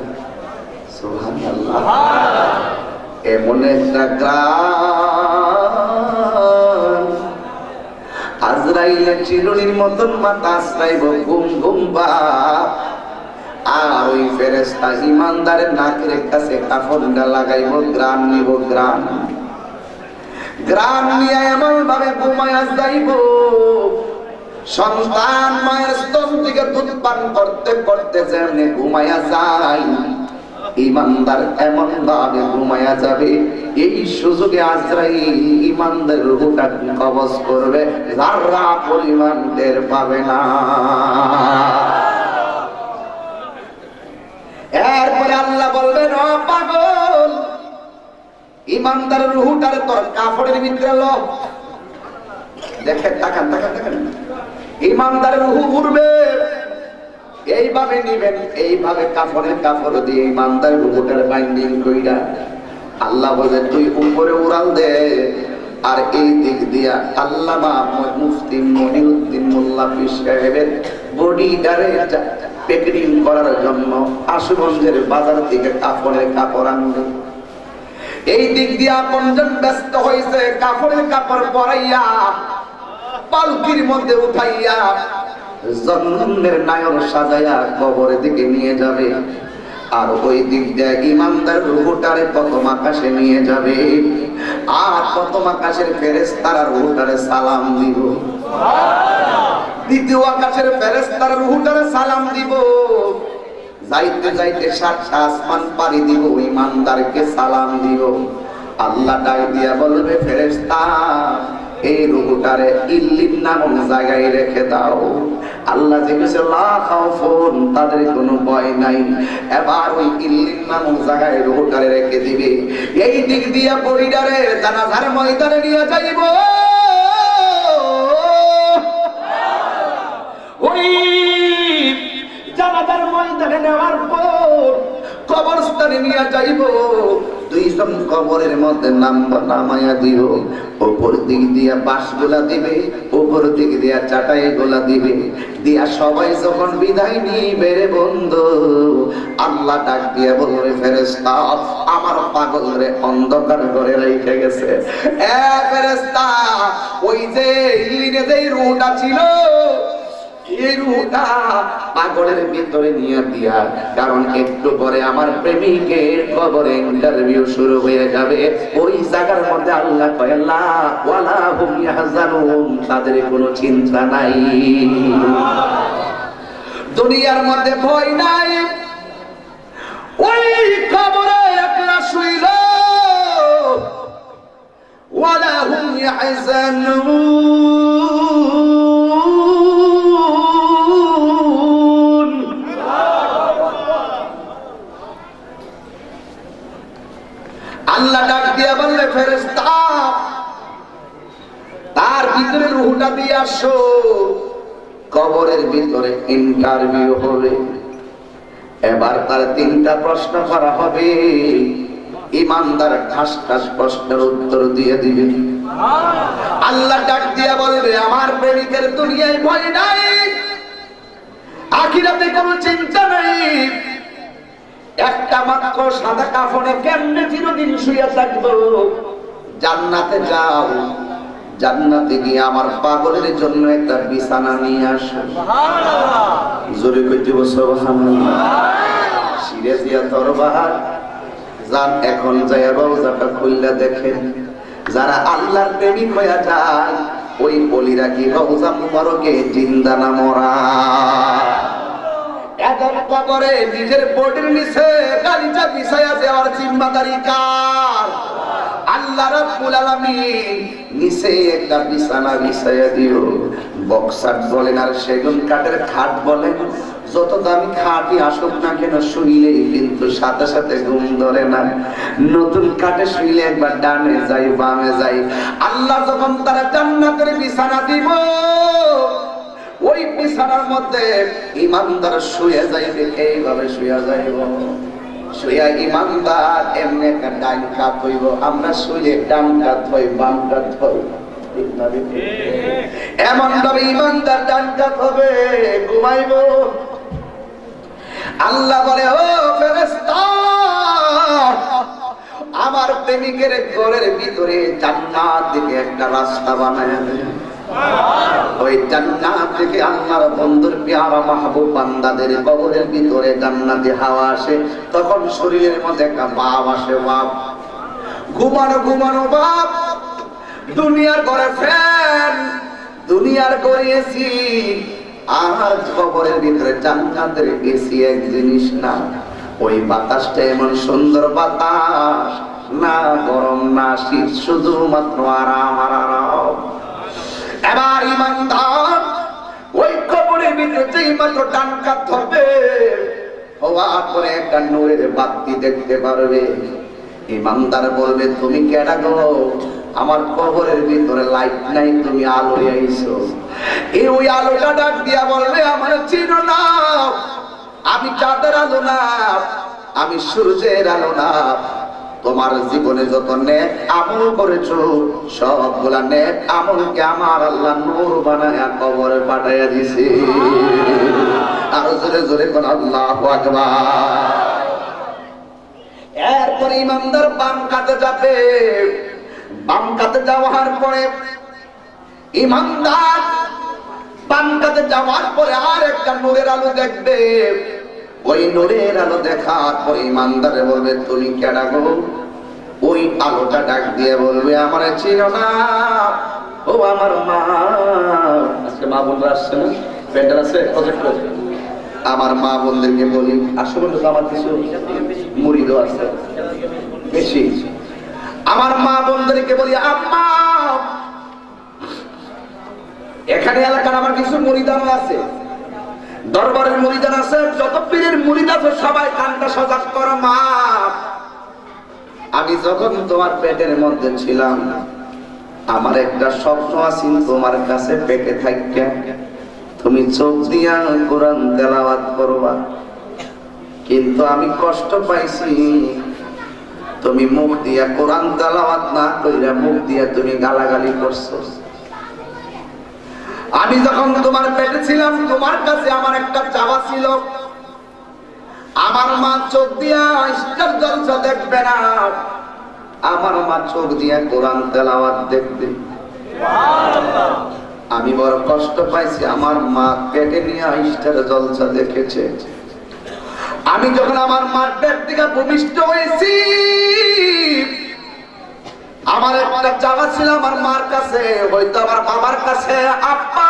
সুবহানাল্লাহ। এমন একটা গ্রাম, আজরাইলের চিরুনির মতন মাথা আশ্রাইব, ঘুম ঘুম ভাব। আর ওই ফেরেশতা ইমানদারের নাকের কাছে কাফনটা লাগাইব, গ্রাম নিব, গ্রাম নিয়ে এমন ভাবে ঘুমায়া যাইব, সন্তান মায়ের স্তন থেকে দুধ পান করতে করতে যেমনি ঘুমায়া যায়, ইমানদার এমন ভাবে ঘুমায়া যাবে। এই সুযোগে আজরাইল ইমানদার রূহটা কবজ করবে, যারা পরিমাণ টের পাবে না। এরপরে আল্লাহ বলবেন, ও পাগল, ইমানদারের রূহটারে তোর কাপড়ের ভিতরে ল। দেখেন, তাকান। ইমানদারের রূহ উড়বে, এইভাবে নিবেন, এইভাবে কাফনের কাপড় দিয়ে ইমানদার রূপটার বাইন্ডিং কইরা আল্লাহ বলে তুই উপরে উড়াল দে। আর এই দিক দিয়া আল্লামা মুফতি মনিউদ্দিন মোল্লা পীর সাহেবের বডিগারে প্যাকেটিং করার জন্য আশুগঞ্জের বাজার থেকে কাপড়ের কাপড় আনবে। এই দিক দিয়ে আপনজন ব্যস্ত হয়েছে কাপড়ের কাপড় পরাইয়া পালকির মধ্যে উঠাইয়া জন্মের নায়ক সাজাইয়া কবরের দিকে নিয়ে যাবে। আর ওই দিক দিয়ে ইমানদার রূহটারে প্রথম আকাশে নিয়ে যাবে। আর প্রথম আকাশের ফেরেশতারা রূহটারে সালাম দিব, দ্বিতীয় আকাশের ফেরেশতারা রূহটারে সালাম দিব। যাইতে যাইতে 7টা আসমান পাড়ি দিব, ইমানদারকে সালাম দিব। আল্লাহ ডাক দিয়া বলবে ফেরেশতা এই রূহটারে ইল্লিন নামক জায়গায় রেখে দাও। আল্লাহ জিজ্ঞেস লা খাউফুন, তাদের কোনো ভয় নাই। এবার ওই ইল্লিন নামক জায়গায় রূহটারে রেখে দিবে। এই দিক দিয়া বডিটারে জানাজার ময়দানে নিয়ে যাইব। ওই জানাজার ময়দানে নেওয়ার পর কবরস্থানে নিয়ে যাইব। দুইজন কবরের মধ্যে নামাইয়া দিব। উপর দিক দিয়া বাঁশগুলা দিবে, উপর দিক দিয়া চাটাই গোলা দিবে। দিয়া সবাই যখন বিদায় নিবে রে বন্ধু, আল্লাহ ডাক দিয়া বলবে ফেরেশতা আমার পাগল রে অন্ধকার ঘরে রেখে গেছে। এ ফেরেশতা ওই যে ইলিনে যেই রূহটা ছিল এই রূহটা পাগলের ভিতরে নিয়ে দিয়া, কারণ একটু পরে আমার প্রেমিকের কবরে ইন্টারভিউ শুরু হয়ে যাবে। ওই জায়গার মধ্যে আল্লাহ কয় লা ওয়ালা হুম ইয়াহজানুন, তাদের কোনো চিন্তা নাই, দুনিয়ার মধ্যে ভয় নাই। ওই কবরে একলা শুইল ওয়ালা হুম ইয়াহজানুন। আল্লাহ ডাক দিয়া বললে ফেরেশতা তার ভিতরে রূহটা দিয়ে আসো। কবরের ভিতরে ইন্টারভিউ হবে। এবার তার 3টা প্রশ্ন করা হবে। ইমানদার ঠাস ঠাস প্রশ্নের উত্তর দিয়ে দিবে। আল্লাহ ডাক দিয়া বলবে আমার প্রেমিকের দুনিয়ায় ভয় নাই, আখিরাতে কোনো চিন্তা নাই। একটা মাত্র সাদা কাফনে কেমনে চিরদিন শুয়ে থাকবো? জান্নাতে যাও, জান্নাতে গিয়ে আমার পাগলের জন্য একটা বিছানা নিয়ে আসো। জোরে কইতে সুবহানাল্লাহ। সিরে দিয়া দরবার যান এখন যায়া রওজাটা খুললা দেখেন। যারা আল্লাহর প্রেমিক হয়ে যায় ওই বলিরা কি রওজা মুবারকে জিন্দা না মরা? এদের কবরে নিজের বডির নিচে গালিচা বিছায়া দেওয়ার জিম্মাদারি কার? আল্লাহ রাব্বুল আলামিন নিচে একটা বিছানা বিছায়া দিও। বক্সার বলেন আর সেগুন কাঠের খাট বলেন, যত দামি খাটই আসুক না কেন শুইলেই কিন্তু সাথে সাথে ঘুম ধরে না। নতুন কাঠে শুইলে একবার ডানে যাই বামে যাই। আল্লাহ যখন তারা জান্নাতের বিছানা দিব, ওই বিছানার মধ্যে ইমানদার শুয়ে যাইবে। এইভাবে শুয়ে যাইব। শুয়া ইমানদার এমনি একটা ডান কাত হইব। আমরা শুয়ে ডান কাত হই, বাম কাত হই। এমন ভাবে ইমানদার ডান কাত হবে, ঘুমাইব। আল্লাহ বলে ও ফেরেশতা আমার প্রেমিকের ঘরের ভিতরে জান্নাত থেকে একটা রাস্তা বানায় দেন। ওই জান্নাত থেকে আল্লাহর বন্ধুর পেয়ারা মাহবুব বান্দাদের কবরের ভিতরে জান্নাতি হাওয়া আসে। তখন শরীরের মধ্যে একটা ভাব আসে, ভাব ঘুমানো ঘুমানো ভাব। দুনিয়ার ঘরে ফ্যান, দুনিয়ার ঘরে এসি, আর কবরের ভিতরে জান্নাতের এসি এক জিনিস না। ওই বাতাসটা এমন সুন্দর বাতাস, না গরম না শীত, শুধুমাত্র আরাম আর আরাম। এবার ইমানদার ওই কবরের ভিতরে যেই মাত্র ডান কাত হবে, হওয়ার পরে একটা নূরের বাতি দেখতে পারবে। ইমানদার বলবে তুমি কেডা গো? আমার কবরের ভিতরে লাইট নাই, তুমি আলো আইছো। এই ওই আলোটা ডাক দিয়া বলবে আমার চিনো না, আমি চাঁদের আলো না, আমি সূর্যের আলো না। তোমার জীবনে যত নেক আমল করেছো সবগুলা নেক আমলকে আমার আল্লাহ নূর বানায়া কবরে পাঠাইয়া দিছে। আরো জোরে জোরে কোন আল্লাহু আকবার। এরপরে ইমানদার বাম কাতে যাবে। বাম কাতে যাওয়ার পরে ইমানদার বাম কাতে যাওয়ার পরে আর একটা নূরের আলো দেখবে। ওই নূরের আলো দেখার পরে ইমানদারে বলবে তুমি কেডা গো? ওই আলোটা ডাক দিয়ে বলবে আমার চিনো না, ও আমার মা। আজকে মা বোনরা আসছে না, প্যান্ডেল আছে প্রজেক্ট করে। আমার মা বোনদেরকে বলি আসলে তো আমার কিছু মুরিদও আছে বেশি। আমার মা বোনদেরকে বলি আম্মা, এখানে এলাকার আমার কিছু মুরিদান আছে, দরবারের মুরিদান আছে, যত পীরের মুরিদ আছে সবাই কানটা সজাগ করো। মা, আমি যখন তোমার পেটের মধ্যে ছিলাম আমার একটা স্বপ্ন আছিল তোমার কাছে পেটে থাকতে তুমি চোখ দিয়া কোরআন তেলাওয়াত করবা, কিন্তু আমি কষ্ট পাইছি তুমি মুখ দিয়া কোরআন তেলাওয়াত না কইরা মুখ দিয়া তুমি গালাগালি করছো। আমি যখন তোমার পেটে ছিলাম তোমার কাছে আমার একটা চাওয়া ছিল, আমার মা চোখ দিয়া ইস্টার জলসা দেখবে না, আমার মা চোখ দিয়া কোরআন তেলাওয়াত দেখবে। আমি বড় কষ্ট পাইছি, আমার মা পেটে নিয়ে ইস্টার জলসা দেখেছে। আমি যখন আমার মার পেট থেকে ভূমিষ্ঠ হয়েছি আমার একটা চাওয়া ছিল আমার মার কাছে, হয়তো আমার বাবার কাছে, আব্বা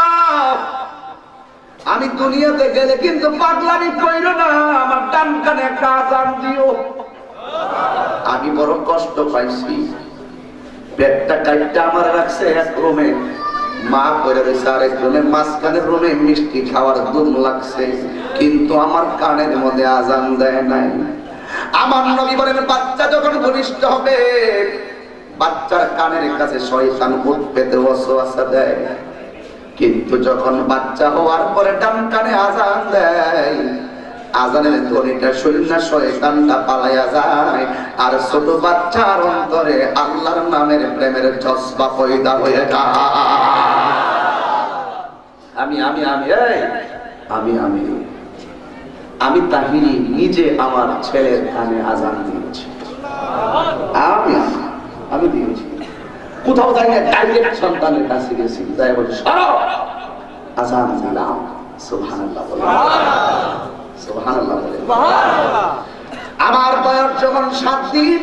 আমি দুনিয়াতে গেলে কিন্তু পাগলামি কইরো না, আমার ডান কানে একটা আজান দিও। আমি বড় কষ্ট পাইছি, পেটটা কাটটা আমার রাখছে এক রুমে, মা করে রয়েছে আরেক রুমে, মাঝখানের রুমে মিষ্টি খাওয়ার দুম লাগছে, কিন্তু আমার কানের মধ্যে আজান দেয় নাই। আমার নবী বলেন বাচ্চা যখন ভূমিষ্ঠ হবে বাচ্চার কানের কাছে শয়তান ভূত পেতে ওয়াসওয়াসা দেয়, কিন্তু যখন বাচ্চা হওয়ার পরে ডান কানে আজান দেয় আজানের ধ্বনিটা শুনে না শয়তানটা পালাইয়া যায়, আর ছোট বাচ্চার অন্তরে আল্লাহর নামের প্রেমের জজবা পয়দা হয়ে যায়। আমি আমি আমি এই আমি আমি আমি তাহিরি নিজে আমার ছেলের কানে আজান দিয়েছি, আমি আমি দিয়েছি। কোথাও যাই না, ডাইরেক্ট সন্তানের কাছে গেছি, যাই বলি সরো আজান দিলাম। সুবহানাল্লাহ বলে, সুবহানাল্লাহ বলে। আমার বয়স যখন 7 দিন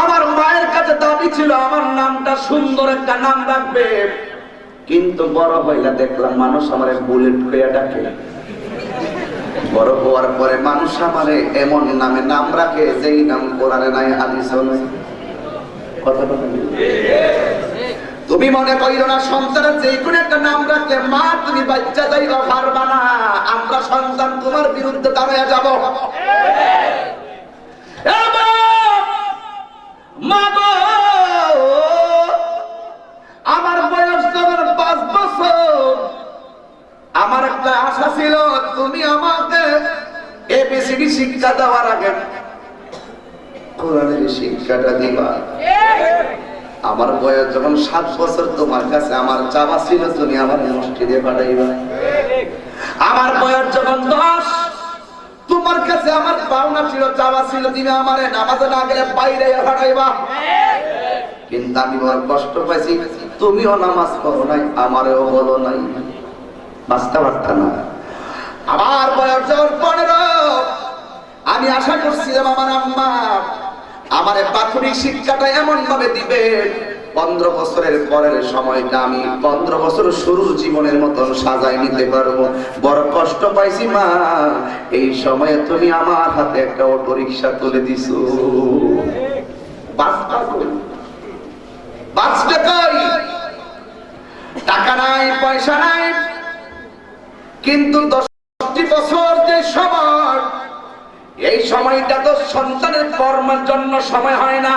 আমার মায়ের কাছে দাবি ছিল আমার নামটা সুন্দর একটা নাম রাখবে, কিন্তু বড় হইলা দেখলাম মানুষ আমারে বুলেট হইয়া ডাকে। বড় হওয়ার পরে মানুষ আমারে এমন নামে নাম রাখে যেই নাম কোরআনে নাই হাদিসে নাই। কথা কথা তুমি মনে করিও না সন্তানের যে কোনো একটা নাম রাখলে মা তুমি বাচ্চা যাইবা পারবা না, আমরা সন্তান তোমার বিরুদ্ধে দাঁড়ায়া যাব। মা গো, আমার বয়স যখন 5 বছর আমার একটা আশা ছিল তুমি আমাকে এবিসিডি শিক্ষা দেওয়ার আগে কোরআনের শিক্ষাটা দিবা। আমার বয়স যখন 7 বছর তোমার কাছে আমার চাওয়া ছিল তুমি আমার মসজিদে পাঠাইবা। আমার বয়স যখন 10 তোমার কাছে আমার পাওনা ছিল, চাওয়া ছিল তুমি আমারে নামাজে না গেলে বাইরে পাঠাইবা। কিন্তু আমি বড় কষ্ট পাইছি, তুমিও নামাজ পড়ো নাই, আমারও বলো নাই, বাঁচতে পারতা না। আমার বয়স যখন 15 আমি আশা করছিলাম আমার আম্মা আমারে প্রাথমিক শিক্ষাটা এমন ভাবে দিবে 15 বছরের পরের সময়টা আমি 15 বছর শুরুর জীবনের মতন সাজাই নিতে পারবো। বড় কষ্ট পাইছি মা, এই সময়ে তুমি আমার হাতে একটা অটো রিক্সা তুলে দিছো। টাকা নাই পয়সা নাই, কিন্তু 10টি বছর যে সময়, এই সময়টা তো সন্তানের কর্মের জন্য সময় হয় না,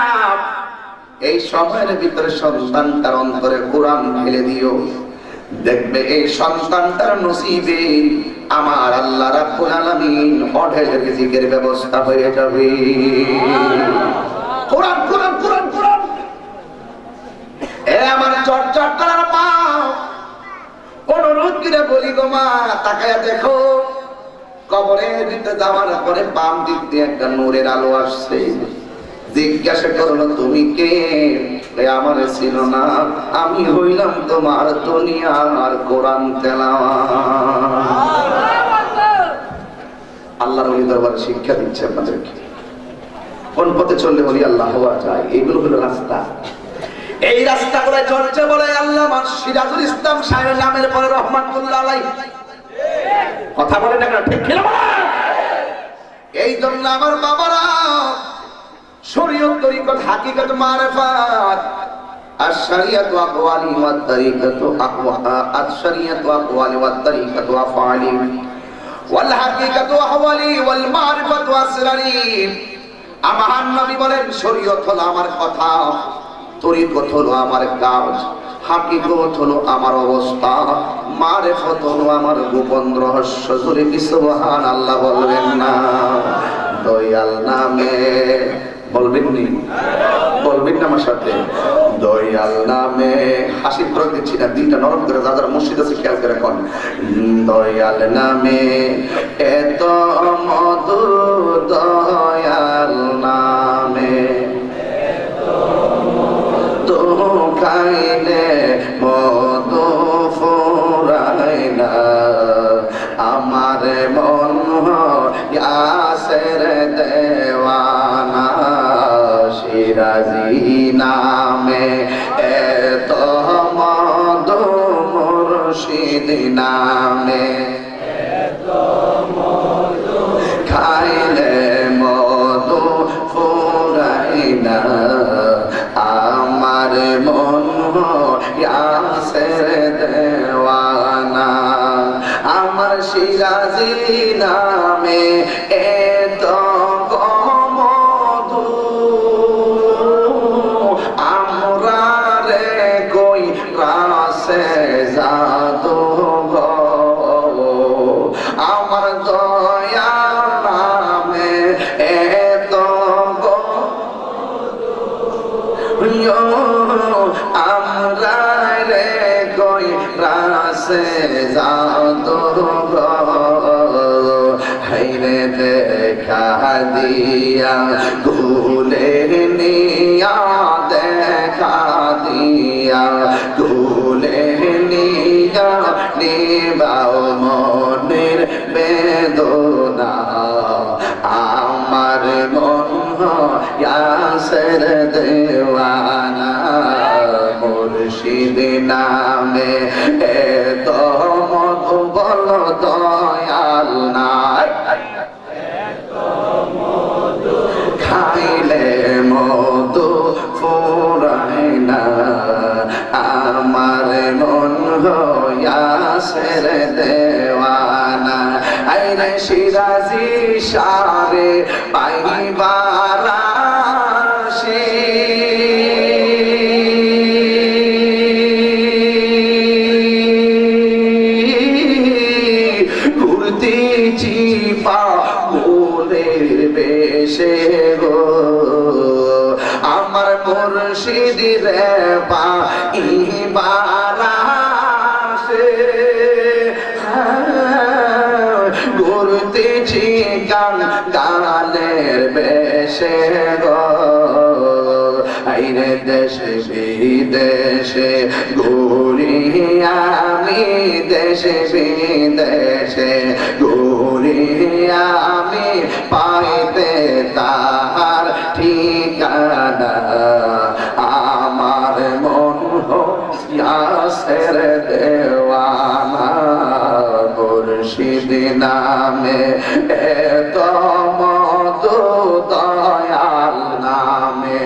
এই সময়ের ভিতরে সন্তানটার অন্তরে কোরআন ঢেলে দিও, দেখবে এই সন্তানটার নসিবে আমার আল্লাহ রাব্বুল আলামিন অঢেল রিজিকের ব্যবস্থা হয়ে যাবে। কোরআন কোরআন কোরআন কোরআন। এ আমার চর্চা করার মা, অনুরোধ করে বলি গো মা, তাকায়া দেখো কবরে দিতে যাওয়ার পরে বাম দিক দিয়ে একটা নূরের আলো আসছে। জিজ্ঞাসা করলো তুমি কে? আমার ছিল না, আমি হইলাম তোমার দুনিয়ার কোরআন তেলাওয়াত। আল্লাহর ওলি দরবারে শিক্ষা দিচ্ছে আপনাদেরকে কোন পথে চললে বলি আল্লাহ হওয়া যায়। এইগুলো হলো রাস্তা। এই রাস্তাগুলো চলছে বলে আল্লাহ সিরাজুল ইসলাম সাহেবের নামের পরে রহমাতুল্লাহ আলাইহি কথা বলে না, ঠিক কিনা? এই জন্য আমার বাবারা শরীয়ত তরিকত হাকিকত মারিফাত আশ-শরিয়াতু আকওয়ালি ওয়াত তরিকাতু আশ-শরিয়াতু আকওয়ালি ওয়াত তরিকাতু আফআলি ওয়াল হাকিকাতু আহওয়ালি ওয়াল মারিফাতু আসরারি। আমার নবী বলেন শরীয়ত হলো আমার কথা, তরিকত হলো আমার কাজ, হাকিকত হলো আমার অবস্থা, মারিফত হলো আমার গোপন রহস্য। জোরে কি সুবহানাল্লাহ বলবেন না? দয়াল নামে বলবেন নি? বলবেন না আমার সাথে? দয়াল নামে হাসি প্রয়োগ দিচ্ছি না, দিলটা নরম করে যারা যারা মসজিদ আছে খেয়াল করে কোন দয়াল নামে এত মধু, দয়াল নামে তো খাইলে মধু ফুরায় না, আমার মন ইয়াসের দেওয়ানা। সিরাজি নামে এত মধু, মুর্শিদ নামে খাইলে মধু ফুরায় না, আমার মন ইয়াসের দেওয়ানা। আমার সিরাজি নামে এত মধু, আমরা রে কই রাসে জাদু গো, আমার দয়া নামে এত আমরা রে কই রাসে জাদু গো। হাইরে দেখা দিয়া গুলে নিয়া, দেখা দিয়া গুলে নিয়া, নিবাও মনের বেদনা, আমার মন ইয়াসের দেওয়ানা। মুর্শিদ নামে এত মধু, বল দয়াল নাই খাইলে মধু ফুরায় না, আমার মন ইয়াসের দেওয়ানা। আইরে সিরাজি সারে পাইবার আসে, ঘুরতেছি পাগলের বেশে গো, আমার মুর্শিদ রে পাইবার আসে। ঘুরতেছি গান গানের বেশে গো, আইরে দেশে বিদেশে ঘুরি আমি, দেশে বিদেশে ঘুরি আমি, পাইতে তাহার ঠিকানা, আমার মন ইয়াসের দেওয়ানা। মুর্শিদ নামে এত মধু, দয়াল নামে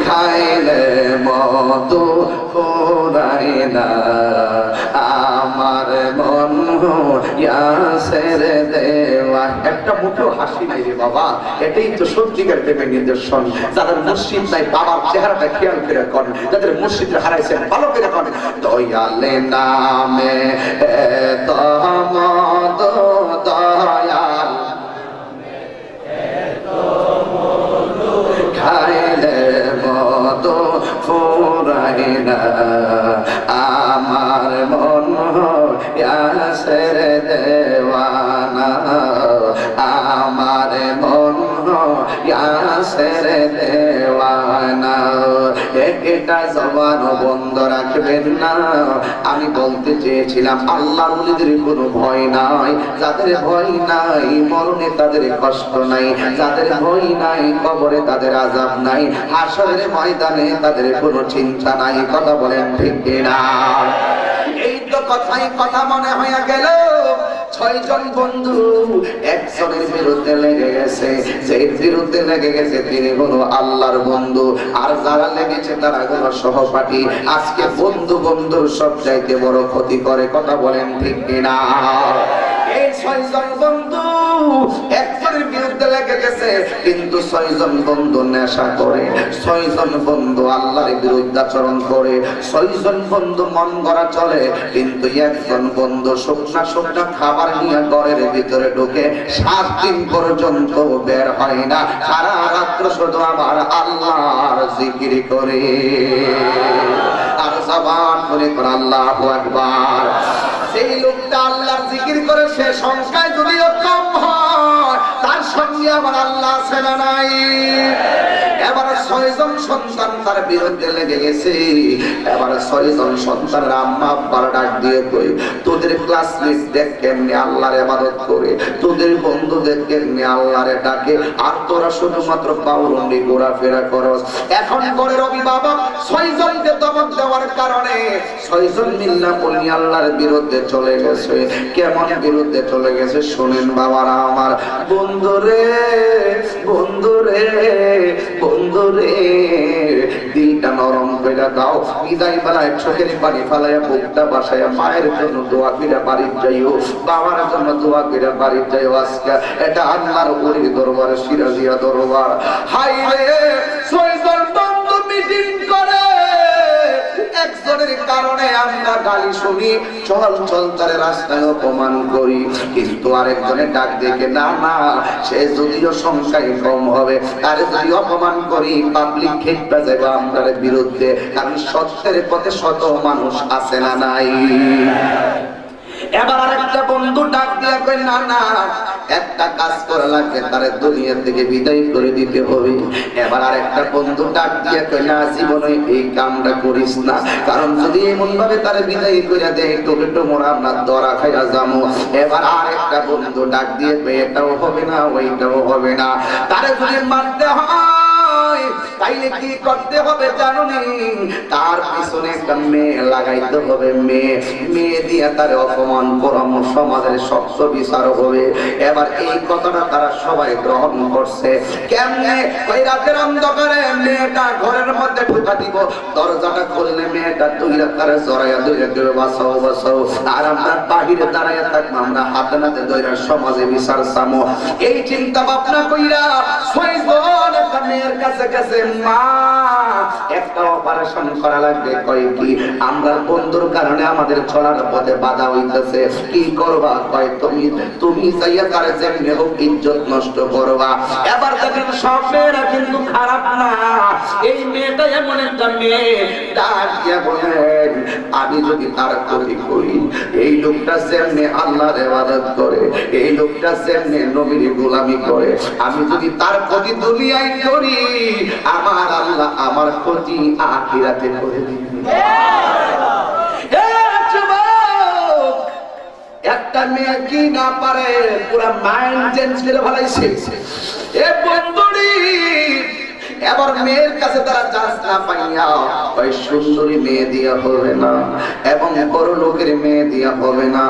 খাইলে মধু ফুরায় না, আমার মন ইয়া ছেড়ে দেওয়া। একটা মুখেও হাসি নাই রে বাবা, এটাই তো সত্যিকার প্রেমের নিদর্শন। যাদের মুর্শিদ নাই বাবার চেহারাটা খেয়াল করে কর, যাদের মুর্শিদ হারাইছেন ভালো করে কর। দয়ালে নামে তহমদ দয়াল খাইলে মদ ফুরাই না আমার মন ইয়াসের দেওয়ানা, আমার মন ইয়াসের দেওয়ানা। একটা জবান বন্ধ রাখবেন না। আমি বলতে চেয়েছিলাম আল্লাহর ওলিদের কোনো ভয় নাই, যাদের ভয় নাই মরণে তাদের কষ্ট নাই, যাদের ভয় নাই কবরে তাদের আযাব নাই, হাসরের ময়দানে তাদের কোনো চিন্তা নাই। কথা বলেন ঠিক কিনা? এই তো কথাই কথা মনে হয়ে গেল। 6 জন বন্ধু একজনের বিরুদ্ধে লেগে গেছে, যে বিরুদ্ধে লেগে গেছে তিনি হলো আল্লাহর বন্ধু, আর যারা লেগেছে তারা হলো সহপাঠী। আজকে বন্ধু বন্ধুর সব চাইতে বড় ক্ষতি করে। কথা বলেন ঠিক কিনা? এই 6 জন বন্ধু একজনের বিরুদ্ধে লেগে গেছে, কিন্তু 6 জন বন্ধু নেশা করে, 6 জন বন্ধু আল্লাহর বিরুদ্ধে আচরণ করে, 6 জন বন্ধু মন গড়া চলে, কিন্তু একজন বন্ধু শুকনা শুকনা খাবার নিয়ে ঘরের ভিতরে ঢুকে 7 দিন পর্যন্ত বের হয় না, সারা রাত্র শুধু আমার আল্লাহর জিকির করে। আর জবান খুলে করে আল্লাহু আকবার। সেই লোকটা আল্লাহর জিকির করে, সে সংখ্যায় যদিও কম হয়, তার সঙ্গে আমার আল্লাহ ছেড়ে নাই। এবার 6 জন সন্তান তার বিরুদ্ধে লেগে গেছে। এবার 6 জন সন্তানের আম্মা আব্বার ডাক দিয়ে কই, তোদের ক্লাসমেট দেখ কেমনি আল্লাহর ইবাদত করে, তোদের বন্ধুদের কেমনি আল্লাহরে ডাকে, আর তোরা শুধুমাত্র পাউরুন্ডি ঘোরাফেরা করস। এখন ঘরের অভিভাবক 6 জনকে দমন দেওয়ার কারণে 6 জন মিল্লা বলি আল্লাহর বিরুদ্ধে চলে গেছে। কেমন বিরুদ্ধে চলে গেছে শুনেন বাবারা আমার। বন্ধুরে বন্ধুরে বন্ধুরে, দিলটা নরম করে দাও, বিদায় বেলায় চোখের পানি ফালাইয়া বুকটা বাসাইয়া মায়ের জন্য দোয়া করে বাড়ির যাইও, বাবার জন্য দোয়া করে বাড়ির যাইও। আজকে এটা আল্লাহর ওলির দরবার, সিরাজিয়া দরবার। হাই রে 6 জন বন্ধু মিটিং করে, একজনের কারণে আমরা গালি শুনি, চল চল তারে রাস্তায় অপমান করি, কিন্তু আরেকজনের ডাক দেখে না না, সে যদিও সংখ্যায় কম হবে, তারে যদি অপমান করি পাবলিক খেপে যাবে আমাদের বিরুদ্ধে, কারণ সত্যের পথে শত মানুষ আছে না নাই। এবার আরেকটা বন্ধু ডাক দিয়া কই, না না, একটা কাজ করা লাগবে, তারে দুনিয়া থেকে বিদায় করে দিতে হবে। এবার আরেকটা বন্ধু ডাক দিয়া কই, না, জীবনে এই কামটা করিস না, কারণ যদি এমন ভাবে তারে বিদায় করে দেয় তোকে তো মোরা আমরা দরা খাইয়া যাবো। এবার আরেকটা বন্ধু ডাক দিয়ে কই, এটাও হবে না ওইটাও হবে না, তারে যদি মারতে হয় তাইলে কি করতে হবে জানুনি, তার পিছনে একটা মেয়ে লাগাইতে হবে, মেয়ে দিয়ে তার অপমান করাম, সমাজের শক্ত বিচার হবে। এবার এই কথাটা তারা সবাই গ্রহণ করছে। কেমনে? ওই রাতের অন্ধকারে মেয়েটা ঘরের মধ্যে ঢুকা দিব, দরজাটা খুললে মেয়েটা দুইরা তারা জড়াইয়া দুইরা কেউ বাঁচাও বাঁচাও, আর আমরা বাহিরে দাঁড়াইয়া থাকবো, আমরা হাতে নাতে দইরা সমাজে বিচার চামো। এই চিন্তা ভাবনা কইরা 6 জন একটা মেয়ের কাছে গেছে, মা একটা অপারেশন করা লাগবে। কয় কি? আমরা বন্ধুর কারণে আমাদের চলার পথে বাধা হইতেছে, কি করবা? কয় তুমি চাইয়া তারে যেমনি হোক ইজ্জত নষ্ট করবা। এবার দেখেন সব মেয়েরা কিন্তু খারাপ না, এই মেয়েটা এমন একটা মেয়ে ডাক দিয়া বলেন, আমি যদি তার ক্ষতি করি, এই লোকটা যেমনি আল্লাহর ইবাদত করে, এই লোকটা যেমনি নবীর গোলামি করে, আমি যদি তার ক্ষতি দুনিয়ায় করি, আমার আল্লাহ আমার ক্ষতি আখিরাতে করে দিবেন। একটা মেয়ে কি না পারে, পুরা মাইন্ড চেঞ্জ করে ফেলাইছে। এ বন্ধুরি, এবার মেয়ের কাছে তারা চান্স না পাইয়া ওই সুন্দরী মেয়ে দিয়া হবে না, এবং বড় লোকের মেয়ে দিয়া হবে না,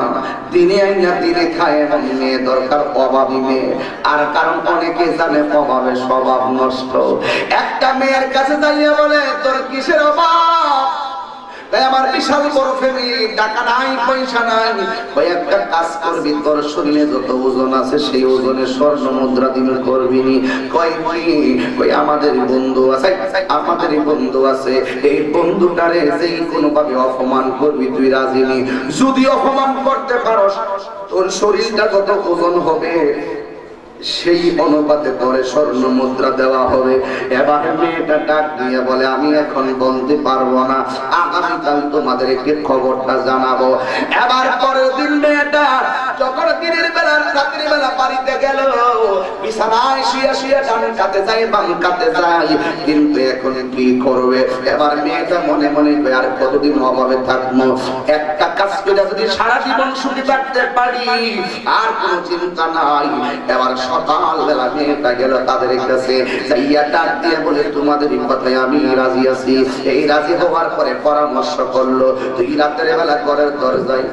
দিনে আইনা দিনে খায় এমন মেয়ে দরকার, অভাবী মেয়ে। আর কারণ অনেকে জানে অভাবে স্বভাব নষ্ট। একটা মেয়ের কাছে দাঁড়িয়ে বলে, তোর কিসের অভাব? তাই আমার বিশাল বড় ফ্যামিলি, টাকা নাই পয়সা নাই, ওই একটা কাজ করবি, তোর শরীরে যত ওজন আছে সেই ওজনে স্বর্ণ মুদ্রা দিন করবি নি। কয় কি? কই আমাদের বন্ধু আছে, আমাদের বন্ধু আছে, এই বন্ধুটারে যেই কোনো ভাবে অপমান করবি তুই রাজি নি। যদি অপমান করতে পারস তোর শরীরটা যত ওজন হবে সেই অনুপাতে তোরে স্বর্ণ মুদ্রা দেওয়া হবে। এবার মেয়েটা ডাক দিয়ে বলে আমি এখন বলতে পারবো না, আগামীকাল তোমাদেরকে খবরটা জানাবো। এবার পরের দিন মেয়েটা যখন দিনের বেলা রাত্রি বেলা বাড়িতে গেল, বিছানায় শুয়ে শুয়ে ডান কাতে যায় বাম কাতে যায়, কিন্তু এখন কি করবে? এবার মেয়েটা মনে মনে আর কতদিন অভাবে থাকবো, একটা কাজ করে যদি সারা জীবন সুখী থাকতে পারি আর কোনো চিন্তা নাই। এবার সকালবেলা মেয়েটা গেল তাদের কাছে, যাইয়া ডাক দিয়ে বলে তোমাদের কথায় আমি রাজি আছি। এই রাজি হওয়ার পরে পরামর্শ করলো, তুই রাতের বেলা ঘরের দরজায়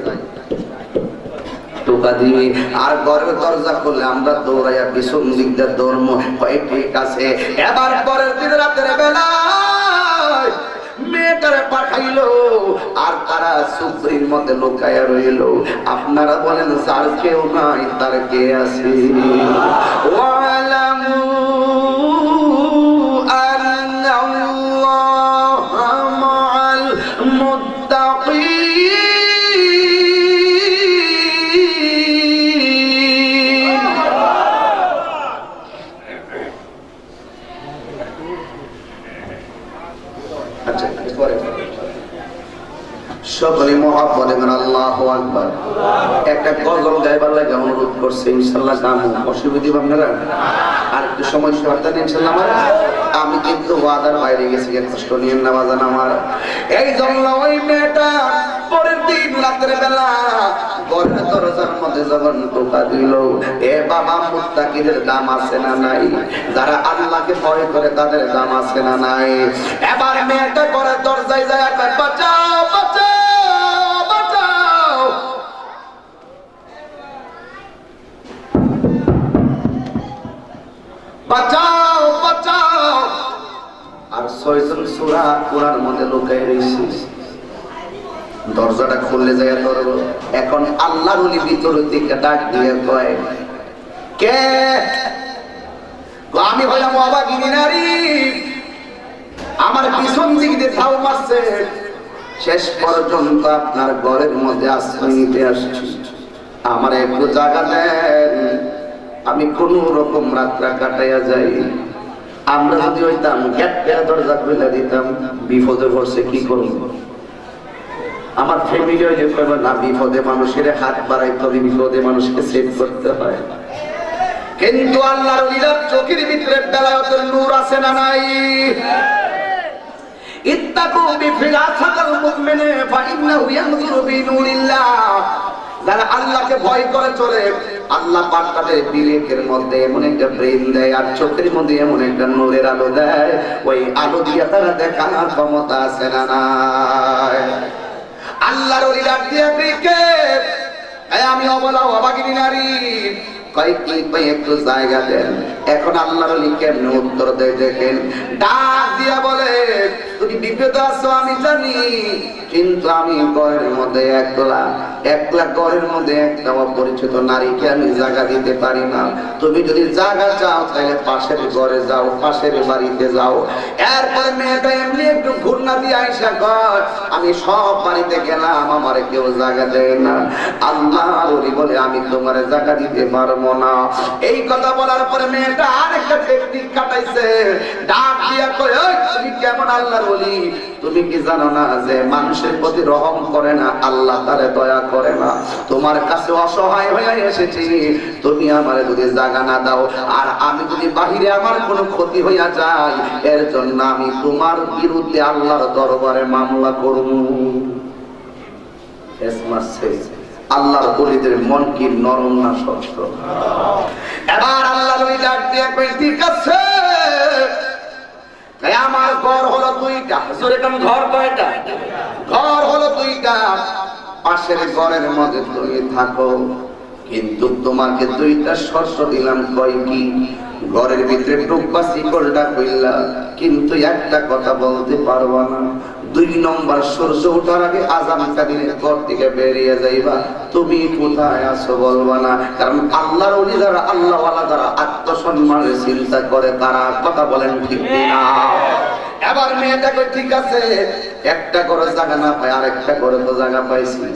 টোকা দিবি, আর ঘরের দরজা করলে আমরা দৌড়াইয়া পিছন দিক দিয়ে দৌড়বো। ঠিক আছে। এবার পরের দিন রাতের বেলা মেয়েটারে পাঠাইলো, আর তারা সুপ্রির মধ্যে লুকাইয়া রইল। আপনারা বলেন যার কেউ নাই তার কে আছে? ওয়ালামু আন্নাল্লাহা মা'আল মুত্তাকিন। আচ্ছা সকলে মহাব্বত এবং আল্লাহু আকবার। একটা গজল গাইবার লাগে অনুরোধ করছে, ইনশাআল্লাহ গান অসুবিধা আপনারা আর একটু সময় সরকার ইনশাআল্লাহ। আমার আমি কিন্তু ওয়াদার বাইরে গেছি, কষ্ট নিয়েন না বাজান আমার। এই জন্য ওই মেয়েটা পরের দিন রাতের বেলা ঘরের দরজার মধ্যে যখন টোকা দিল, এ বাবা মুত্তাকিদের দাম আছে না নাই? যারা আল্লাহকে ভয় করে তাদের দাম আছে না নাই? এবার মেয়েটা ঘরের দরজায় যায়, বাঁচাও বাঁচাও বাঁচাও। বাঁচাও বাঁচাও। আর 6 জন সূরা কোরআনের মধ্যে লুকায় রয়েছে। দরজাটা খুললে যায় ধরো। এখন আল্লাহর ওলি ভিতর থেকে ডাক দিয়ে কয়, কে? আমি হইলাম অবাগিনী নারী, আমার পিছন দিক দিয়ে ধাও মারছে, শেষ পর্যন্ত আপনার ঘরের মধ্যে আশ্রয় নিতে আসছি, আমার একটু জায়গা দেন, আমি কোন রকম রাতটা কাটাইয়া যাই। আমরা যদি হইতাম গেট দরজা খুলে দিতাম, বিপদে পড়ছে কি করব? আমার ফ্যামিলি ওই যে কইবা না, বিপদে মানুষের হাত বাড়াইতে হবে, বিপদে মানুষকে সেভ করতে হয়। কিন্তু আল্লাহর ওলিদের চোখের ভিতরে বেলায়েতের নূর আছে না নাই? ইত্তাকু বিফিরাসাতিল মুমিনে ফাইন্নাহু ইয়ানজুরু বিনুরিল্লাহ। যারা আল্লাহকে ভয় করে চলে, আল্লাহ পাক তাদের বিবেকের মধ্যে এমন একটা ব্রেন দেয় আর চোখের মধ্যে এমন একটা নূরের আলো দেয়, ওই আলো দিয়ে তারা দেখার ক্ষমতা আছে না নাই? আল্লাহর ওলিরা দিয়ে দিকে আমি অবলা অবাগিনী নারী একটু জায়গা দেন। এখন আল্লাহর ওলি কেমনে উত্তর দেয় দেখেন, ডাক দিয়া বলে, তুমি বিপদে আছো আমি জানি, কিন্তু আমি ঘরের মধ্যে একলা ঘরের মধ্যে একটা অপরিচিত নারীকে আমি জায়গা দিতে পারি না। তুমি যদি জায়গা চাও তাহলে পাশের ঘরে যাও, পাশের বাড়িতে যাও। এরপর মেয়েটা এমনি একটু ঘূর্ণা দিয়ে আইসা কর, আমি সব বাড়িতে গেলাম, আমার কেউ জায়গা দেয় না। আল্লাহর ওলি বলে, আমি তোমার জায়গা দিতে পারবো না। এই কথা বলার পরে মেয়েটা আরেকটা টেকনিক কাটাইছে, ডাক দিয়া কয়, ওই তুমি কেমন আল্লাহর ওলি? তুমি কি জানো না যে মানুষের প্রতি রহম করে না, আল্লাহ তারে দয়া করে না? তোমার কাছে অসহায় হয়ে এসেছি, তুমি আমারে যদি জায়গা না দাও আর আমি যদি বাহিরে আমার কোনো ক্ষতি হইয়া যায়, এর জন্য আমি তোমার বিরুদ্ধে আল্লাহর দরবারে মামলা করব। আল্লাহর ওলিদের মন কি নরম না শক্ত? এবার আল্লাহর ওলি ডাক দিয়ে কই, ঠিক আছে, আমার ঘর হলো 2টা। জোরে কোন ঘর কয়টা? ঘর হলো 2টা। পাশের ঘরের মধ্যে তুমি থাকো, কিন্তু তোমাকে 2টা শর্ত দিলাম। কয় কি? ঘরের ভিতরে টুকবা শিকলটা কইলা, কিন্তু একটা কথা বলতে পারবা না। 2 নম্বর সূর্য ওঠার আগে আযানটা দিলে ঘর থেকে বেরিয়ে যাইবা, তুমি কোথায় আছো বলবা না। কারণ আল্লাহর ওলি যারা, আল্লাহ ওয়ালা যারা আত্মসম্মানের চিন্তা করে তারা, কথা বলেন ঠিক না? এবার মেয়েটাকে ঠিক আছে, একটা করে জায়গা না পায়, আরেকটা করে তো জায়গা পাইছি।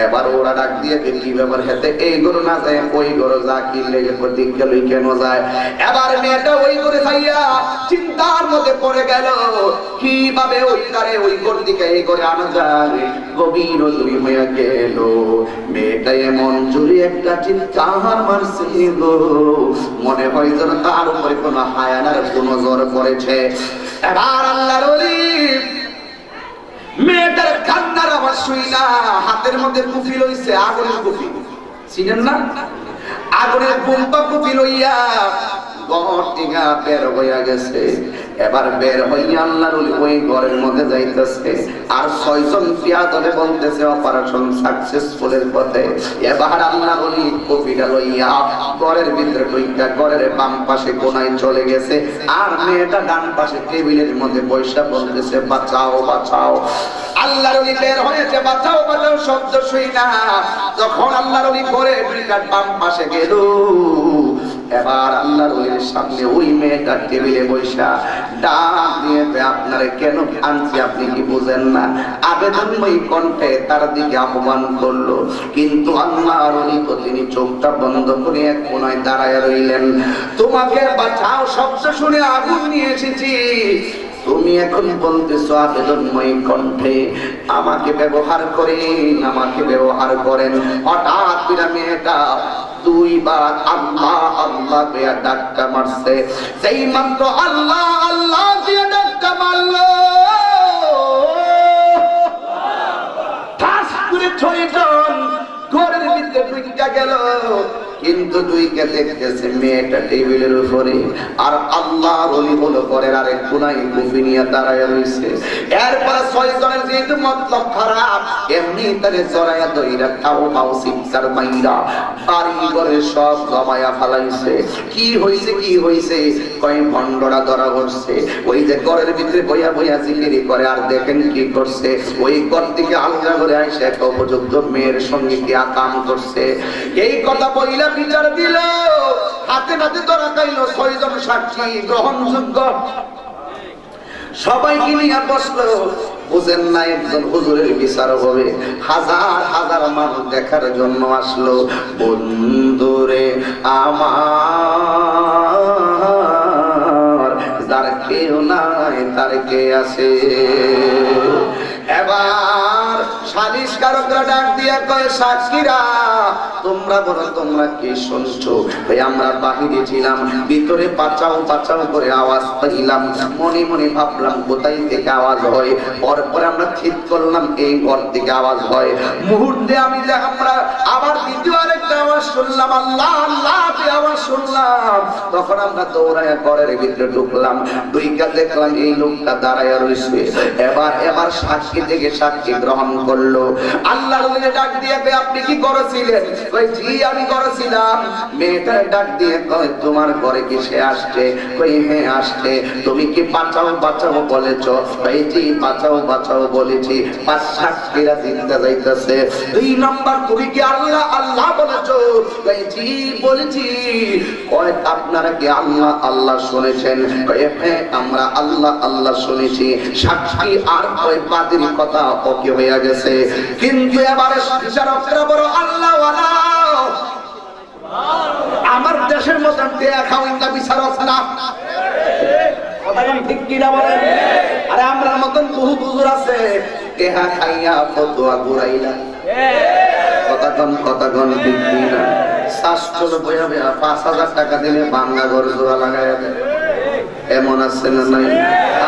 এবার ওরা ডাক দিয়ে কি ব্যাপার, হেতে এই গরু না যায় ওই গরু যা কি লেগে প্রতীক গেলই কেন যায়। এবার মেয়েটা ওই করে যাইয়া চিন্তার মধ্যে পড়ে গেল, কিভাবে ওই তারে ওই গরু দিকে এই করে আনা যায়। গভীর জুড়ি হয়ে গেল, মেয়েটা এমন জুড়ি একটা চিন্তার মারছে গো, মনে হয় যেন তার উপরে কোনো হায়ানার কোনো জ্বর পড়েছে। এবার আল্লাহর ওলি মেয়েটার কান্নার আওয়াজ শুই না, হাতের মধ্যে কুফি লইছে, আগুনের কুফি, চিনেন না? আগুনের বুম্পা কুফি লইয়া ঘর থেকে বের হইয়া গেছে। এবার বের হইয়া আল্লাহর ওলি ওই ঘরের মধ্যে যাইতেছে, আর 6 জন পিয়াদলে বলতেছে অপারেশন সাকসেসফুলের পথে। এবার আল্লাহর ওলি কপিটা লইয়া ঘরের ভিতরে ঢুইকা ঘরের বাম পাশে কোনায় চলে গেছে, আর মেয়েটা ডান পাশে টেবিলের মধ্যে বৈশা বলতেছে বাঁচাও বাঁচাও। আল্লাহর ওলি বের হয়েছে, বাঁচাও বাঁচাও শব্দ শুই না। যখন আল্লাহর ওলি ঘরে ঢুইকা বাম পাশে গেল, এবার আল্লাহর ওলির সামনে ওই মেয়েটা টেবিলে বৈশা ডাক দিয়ে, আপনারে কেন আনছি আপনি কি বুঝেন না? আবেদনময়ী কণ্ঠে তার দিকে আহ্বান করলো, কিন্তু আল্লাহর ওলি তো তিনি চোখটা বন্ধ করে এক কোনায় দাঁড়ায় রইলেন। তোমাকে বাঁচাও শব্দ শুনে আগুন নিয়ে এসেছি, তুমি এখন বলতেছো আবেদনময়ী কণ্ঠে আমাকে ব্যবহার করেন, আমাকে ব্যবহার করেন। হঠাৎ করে মেয়েটা 2 বার আল্লাহ আল্লাহ দিয়ে ডাক্কা মারছে। যেই মাত্র আল্লাহ আল্লাহ দিয়ে ডাক্কা মারলো, ঠাস করে 6 জন ঘরের ভিতরে ঢুকে গেল। কিন্তু দুইকে দেখতেছে মেয়েটা টেবিলের উপরে, আর আল্লাহর ওলি হলো ঘরের আরেক কোনায় কুফি নিয়ে দাঁড়ায় রইছে। এরপরে 6 জনের যেহেতু মতলব খারাপ, এমনি তারে জড়াইয়া দইরা খাও খাও সিপসার মাইরা বাড়ি ঘরে সব জমায়া ফালাইছে। কি হইছে কি হইছে, কয় ভন্ডরা ধরা পড়ছে। ওই যে ঘরের ভিতরে বইয়া বইয়া জিকিরি করে, আর দেখেন কি করছে, ওই ঘর থেকে আলাদা করে আইসে একটা উপযুক্ত মেয়ের সঙ্গে কি আকাম করছে। এই কথা বইলা বিচার দিল, হাতে নাতে ধরা খাইল। 6 জন সাক্ষী গ্রহণযোগ্য, সবাইকে নিয়ে বসলো। বুঝেন না, একজন হুজুরের বিচার হবে, হাজার হাজার মানুষ দেখার জন্য আসলো। বন্ধুরে আমার, যার কেউ নাই তার কে আছে। এবার সালিশকারকরা ডাক দিয়া কয়, সাক্ষীরা তোমরা বলো তোমরা কি শুনছো? আমরা বাহিরে ছিলাম, ভিতরে বাঁচাও বাঁচাও করে আওয়াজ পাইলাম। মনে মনে ভাবলাম কোথায় থেকে আওয়াজ হয়, পরপর আমরা ঠিক করলাম এই ঘর থেকে আওয়াজ হয়। মুহূর্তে আমরা আবার দ্বিতীয় আরেকটা আওয়াজ শুনলাম, আল্লাহ আল্লাহ আওয়াজ শুনলাম। তখন আমরা দৌড়াইয়া ঘরের ভিতরে ঢুকলাম, দুইটা দেখলাম এই লোকটা দাঁড়াইয়া রয়েছে। এবার সাক্ষী থেকে সাক্ষী গ্রহণ করলো। আল্লাহর ওলি ডাক দিয়ে আপনি কি করেছিলেন? কই জি আমি করেছিলাম। মেয়েটা ডাক দিয়ে কয় তোমার ঘরে কি সে আসছে? কই হ্যাঁ আসছে। তুমি কি বাঁচাও বাঁচাও বলেছো? কই জি বাঁচাও বাঁচাও বলেছি। 5 সাক্ষীরা জিন্দা যাইতেছে। 2 নম্বর তুমি কি আল্লাহ আল্লাহ বলেছো? কই জি বলেছি। কয় আপনারা কি আল্লাহ আল্লাহ শুনেছেন? কই হ্যাঁ আমরা আল্লাহ আল্লাহ শুনেছি। সাক্ষী আর ওই পাদ্রী কথা ওকে হয়ে গেছে। কিন্তু এবারে বিচারকরা বড় আল্লাহ ওয়ালা, আমার দেশের মতন দেয়া খাওয়াইন্দা বিচারক না। কথা ঠিক কি না বলেন? আরে আমরা মতন বহু হুজুর আছে, দেহা খাইয়া ফতোয়া ঘুরাইলা। কথা কোন ঠিক কি না? শাস্ত্র বইয়া 5000 টাকা দিলে বাংলা ঘর জোড়া লাগাইয়া দেয়, এমন আছে না নাই?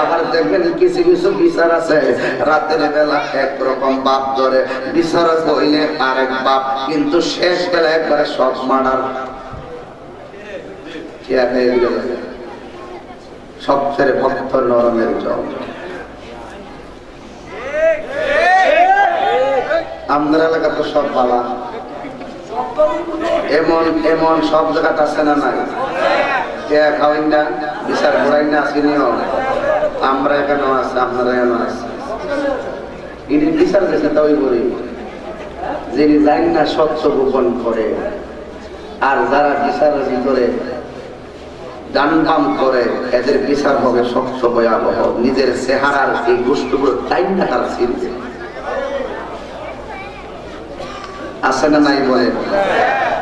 আবার দেখবেন কিছু কিছু বিচার আছে, রাতের বেলা একরকম বাপ ধরে, বিচারক হইলে আরেক বাপ, কিন্তু শেষ বেলা একবারে সব মার্ডার। সবচেয়ে ভক্ত নরমের জল। আমাদের এলাকা তো সব বালা, এমন এমন সব জায়গাটা আছে না নাই? কে খাওয়াই না বিচার করাই না আসিনিও আমরা কেন আছে আপনারা কেন আছে এটি বিচার দেশে তাই করি যিনি যাই না স্বচ্ছ গোপন করে আর যারা বিচারের ভিতরে ডান বাম করে এদের বিচার হবে স্বচ্ছ ভয়াবহ নিজের চেহারার এই গোষ্ঠগুলো তাই না তারা ছিনছে আছে না নাই বলে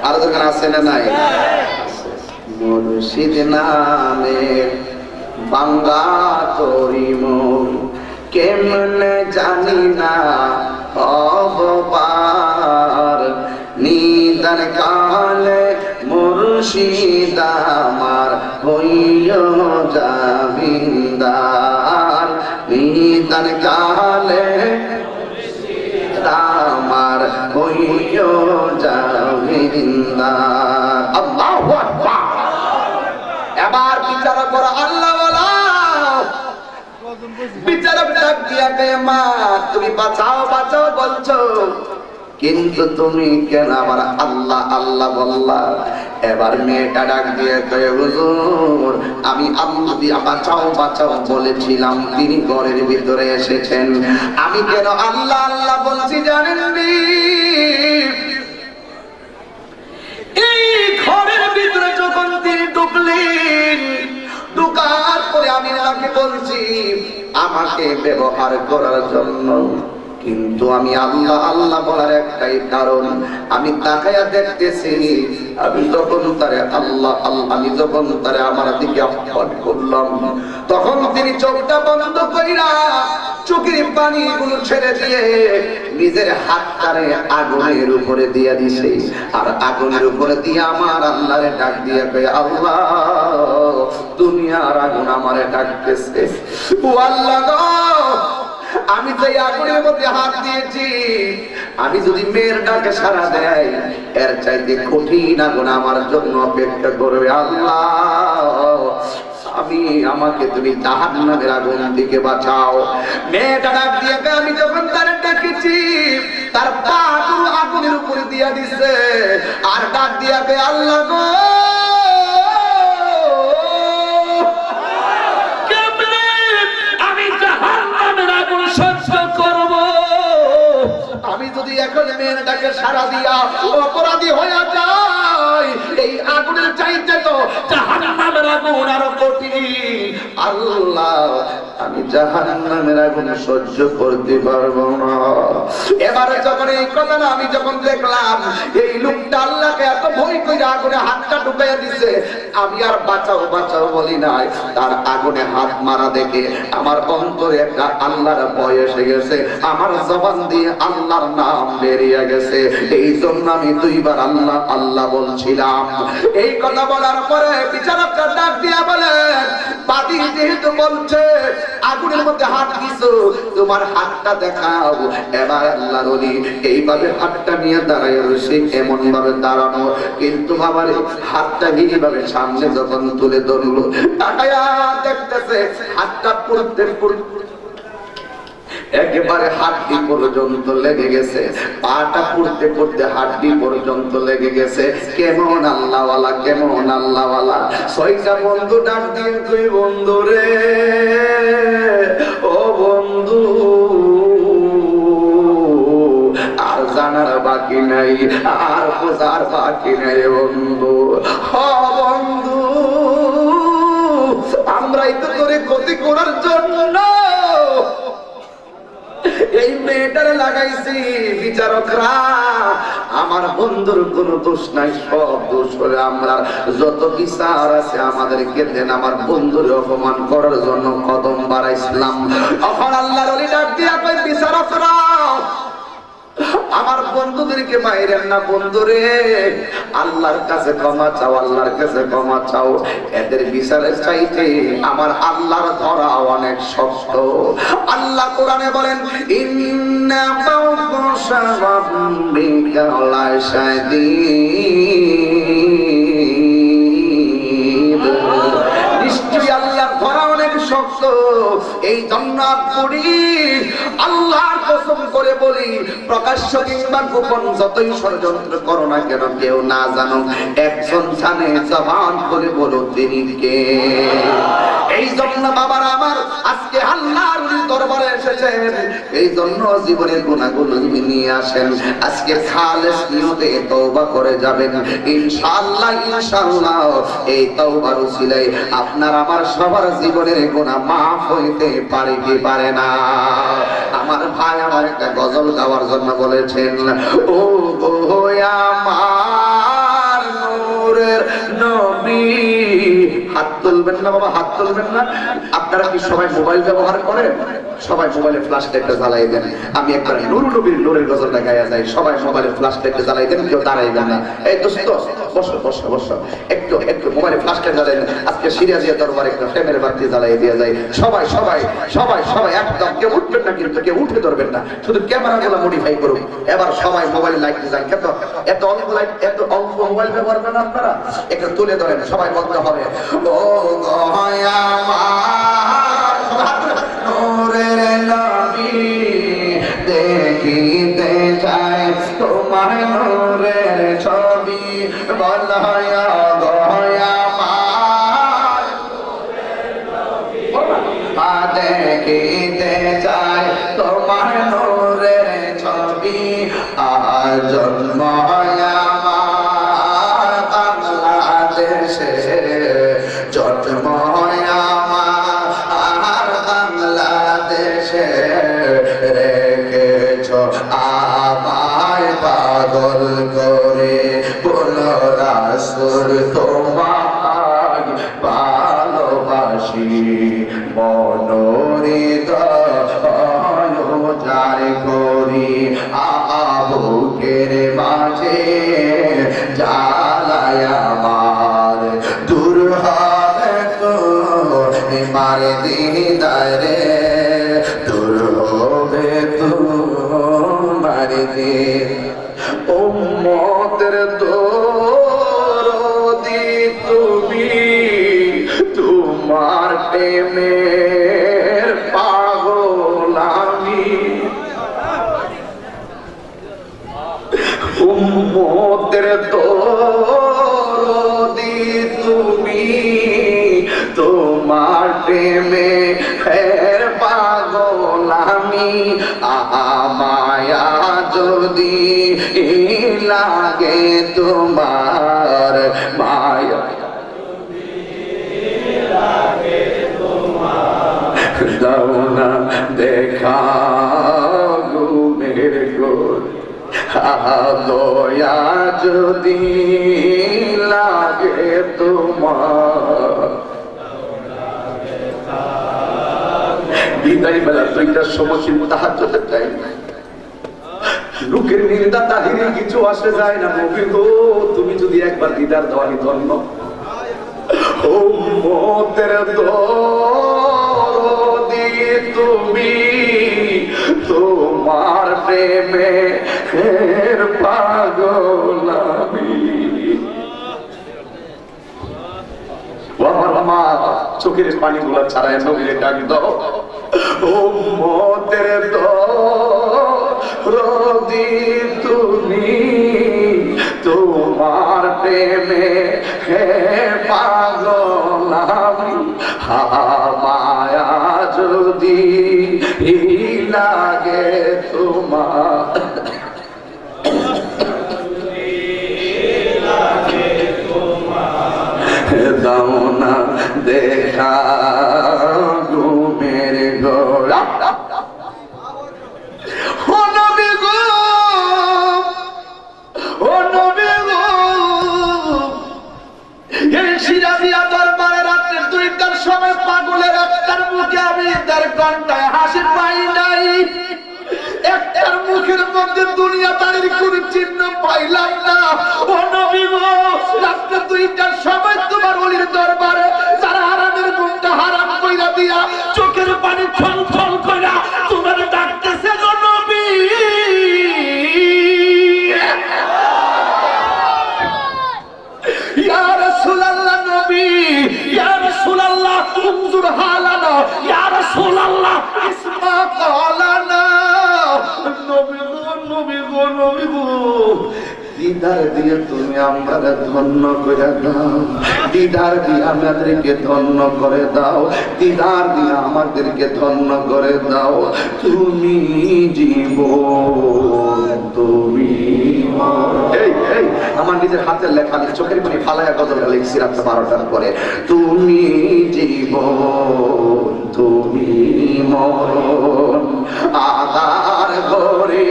আর দোকান আছে না নাই মুর্শিদ নামে বাংলা তোরি মন কেমনে জানি না অবপার নিদান কালে মুর্শিদ আমার হইও জামিনদার নিদান কালে আমার হইও জামিনদার আল্লাহু আকবার এবার বিচার কর আল্লাহ ওয়ালা বিচারক ডাক দিয়া কে মা তুমি বাঁচাও বাঁচাও বলছো কিন্তু তুমি কেন আমার আল্লাহ আল্লাহ বললা এবার মেয়েটা ডাক দিয়ে কয়ে হুজুর আমি আল্লাহ দিয়া বাঁচাও বাঁচাও বলেছিলাম তিনি ঘরের ভিতরে এসেছেন আমি কেন আল্লাহ আল্লাহ বলছি জানেন এই ঘরের ভিতরে যখন তিনি ঢুকলেন ঢুকার পরে আমি তাকে বলছি আমাকে ব্যবহার করার জন্য কিন্তু আমি আল্লাহ আল্লাহ বলার একটাই কারণ আমি তাকায়া দেখতেছি আমি যখন তারে আল্লাহ আল্লাহ আমি যখন তারে আমার দিকে আহ্বান করলাম তখন তিনি চোখটা বন্ধ কইরা চোখের পানিগুলো ছেড়ে দিয়ে নিজের হাতটারে আগুনের উপরে দিয়ে দিছে আর আগুনের উপরে দিয়ে আমার আল্লাহরে ডাক দিয়ে কই আল্লাহ দুনিয়ার আগুন আমারে ডাকতেছে ও আল্লাহ গো আমি যে আগুনের মধ্যে হাত দিয়েছি আমি যদি মেয়ের ডাকে সাড়া দেয় এর চাইতে কঠিন আগুন আমার জন্য অপেক্ষা করবে আল্লাহ আমি আমাকে তুমি জাহান্নামের আগুন থেকে বাঁচাও মেয়েটা ডাক দিয়ে আমি যখন তার ডেকেছি তার পা পুরো আগুনের উপরে দিয়া দিছে আর ডাক দিয়া আল্লাহ গো আমি যদি এখন মেয়েটাকে সারা দিয়া অপরাধী হয়ে যাই এই আগুনের চাইতে তো জাহান্নামের আগুন আরো কঠিন আল্লাহ আমি জাহান্নামের আগুন সহ্য করতে পারবো না এবারে যখন এই কথাটা আমি যখন দেখলাম এই লোকটা আল্লাহকে এত ভয় করে আগুনে হাতটা ঢুকাইয়া দিছে আমি আর বাঁচাও বাঁচাও বলি নাই তার আগুনে হাত মারা দেখে আমার অন্তরে একটা আল্লাহর ভয় এসে গেছে আমার জবান দিয়ে আল্লাহর নাম বেরিয়ে গেছে এই জন্য আমি দুইবার আল্লাহ আল্লাহ বলছিলাম এই কথা বলার পরে বিচারকটা ডাক দিয়া বলেন বাদী যেহেতু বলছে আগুনের মধ্যে হাত দিছো তোমার হাতটা দেখাও এবার আল্লাহর ওলি এইভাবে হাতটা নিয়ে দাঁড়ায় রয়েছে এমন ভাবে দাঁড়ানো কিন্তু বাবারে হাতটা এইভাবে সামনে যখন তুলে ধরলো তাকায়া দেখতেছে হাতটা পড়তে একেবারে হাড্ডি পর্যন্ত লেগে গেছে পাটা পড়তে পড়তে হাড্ডি পর্যন্ত লেগে গেছে কেমন আল্লাহওয়ালা কেমন আল্লাহওয়ালা ছয়টা বন্ধু ডাক দিয়ে তুই বন্ধু রে ও বন্ধু আর জানার বাকি নাই আর বোঝার বাকি নাই বন্ধু ও বন্ধু আমরাই তো তোরে ক্ষতি করার জন্য এই মেয়েটারে লাগাইছি বিচারকরা আমার বন্ধুর কোনো দোষ নাই সব দোষ হলে আমরা যত বিচার আছে আমাদেরকে দেন আমার বন্ধুর অপমান করার জন্য কদম বাড়াইছিলাম এখন আল্লাহর ওলি ডাক দিয়া কই বিচারকরা আমার বন্ধুদেরকে মাইরেন না বন্ধুরে আল্লাহর কাছে ক্ষমা চাও আল্লাহর কাছে ক্ষমা চাও এদের বিচারের চাইতে আমার আল্লাহর ধরা অনেক শক্ত আল্লাহ কোরআনে বলেন ইন্না বাউশা রাব্বিকা লা শাদীদ নিশ্চয়ই আল্লাহর ধরা অনেক শক্ত এই জন্য করি আল্লাহর কসম করে বলি, প্রকাশ্য কিংবা গোপন যতই ষড়যন্ত্র করো না কেন, কেউ না জানো, একজন জানে, জবান খুলে বলো তিনি কে। এই জন্য বাবার আমার আজকে আল্লাহর দরবারে এসেছেন, এই জন্য জীবনের গুনাহগুলো নিয়ে আসেন, আজকে খালেস নিয়তে তওবা করে যাবেন ইনশাআল্লাহ। ইনশাআল্লাহ এই তওবার উসিলায় আপনার আমার সবার জীবনের গুনাহ মাফ হইতে পারে কি পারে না। আমার ভাই আমার একটা গজল গাওয়ার জন্য বলেছেন, ও গো আমার নূরের নবী। হাত তুলবেন না বাবা, হাত তুলবেন না। আপনারা কি সবাই মোবাইল ব্যবহার করেন? সবাই মোবাইলে ফ্ল্যাশ লাইটটা জ্বালাই দেন। আমি একবার নূর নবীর নূরের গজলটা গায়া যাই, সবাই মোবাইলে ফ্ল্যাশ লাইটটা জ্বালাই দেন, কেউ দাঁড়াইবেন না। এই দোস্ত বসো বসো বসো, একটু একটু মোবাইলে ফ্ল্যাশ লাইট জ্বালাই দেন। আজকে সিরাজিয়া দরবারে একটা ফ্রেমের বাতি জ্বালাই দিয়ে যায়। সবাই সবাই সবাই সবাই একদম, কেউ উঠবেন না কিন্তু, কেউ উঠে ধরবেন না, শুধু ক্যামেরাগুলো মডিফাই করুন। এবার সবাই মোবাইল লাইট যান, কেন এত অল্প লাইট, এত অল্প মোবাইল ব্যবহার করেন আপনারা, একটু তুলে ধরেন, সবাই বলতে হবে, ও গয়া নূরের নবী, দেখিতে চাই তোমার নূরের ছবি, বলয়া গয়া দেখিতে চাই তোমার নূরের ছবি, আর জন্ম আমার বাংলাদেশে, জন্ম আমার বাংলাদেশে, রেখেছ আমায় পাগল করে, বলো রাসূল তোমায় ভালোবাসি, মনোরিত যার করি, বুকের মাঝে জ্বালায় আমার, দূর হবে তো মার দিদারে, দূর হবে তো মার দিন। উম্মতের দরদি তুমি, তোমার প্রেমের পাগল আমি, উম্মতের দরদি তুমি, তোমার প্রেমের পাগল আমি, মায়া যদি লাগে তোমার, মায়া দাও না দেখা ঘুমের ঘোর, দয়া যদি লাগে তোমার। বিদায় বেলা 2টার সময় কিন্তু তাহাজ্জুদের টাইম, লোকের নিন্দা তাহিরে কিছু আসে যায় না। নবী গো তুমি যদি একবার দিদার দেওয়ানি ধন্য, ও মতের দরদি তুমি, তোমার প্রেমে ফের পাগল আমি। আমার মা চোখের পানিগুলা ছাড়ায় নবীরে ডাক দাও, ও মতের দরদি তুমি, তোমার প্রেমে হে পাগল আমি, মায়া যদি লাগে তোমার, দাও না দেখা ঘুমের গোড়া, ও নবী গো, ও নবী গো, এই সিরাজিয়া দরবারে রাত্রে 2টার সময় পাগলের একটার মুখে আমি তার ঘন্টায় হাসি পাই নাই, একটার মুখের মধ্যে দুনিয়া তারির কোন চিহ্ন পাইলাম না। ও নবী গো, রাত্রে 2টার সময় তোমার ওলির দরবারে যারা হারামের ঘুমটা হারাম কইরা দিয়া চোখের পানি ছল ছল কইরা তোমার ডাকতেছে গো নবী। ইয়া রাসূলুল্লাহ নবী, ইয়া রাসূলুল্লাহ উনজুর হালানা, ইয়া রাসূলুল্লাহ ইসমা ক্বালানা, নবী গো, নবী গো, নবী গো, দিদার দিয়ে তুমি আমরা ধন্য করে দাও, দিদার দিয়ে আমাদেরকে ধন্য করে দাও, দিদার দিয়ে আমাদেরকে ধন্য করে দাও। তুমি জীবন, তুমি এই এই আমার নিজের হাতের লেখা, আমি চোখের পানি ফালাইয়া গজলটা লিখছি রাত 12টার পরে। তুমি জীবন, তুমি মরণ, আধার ঘরে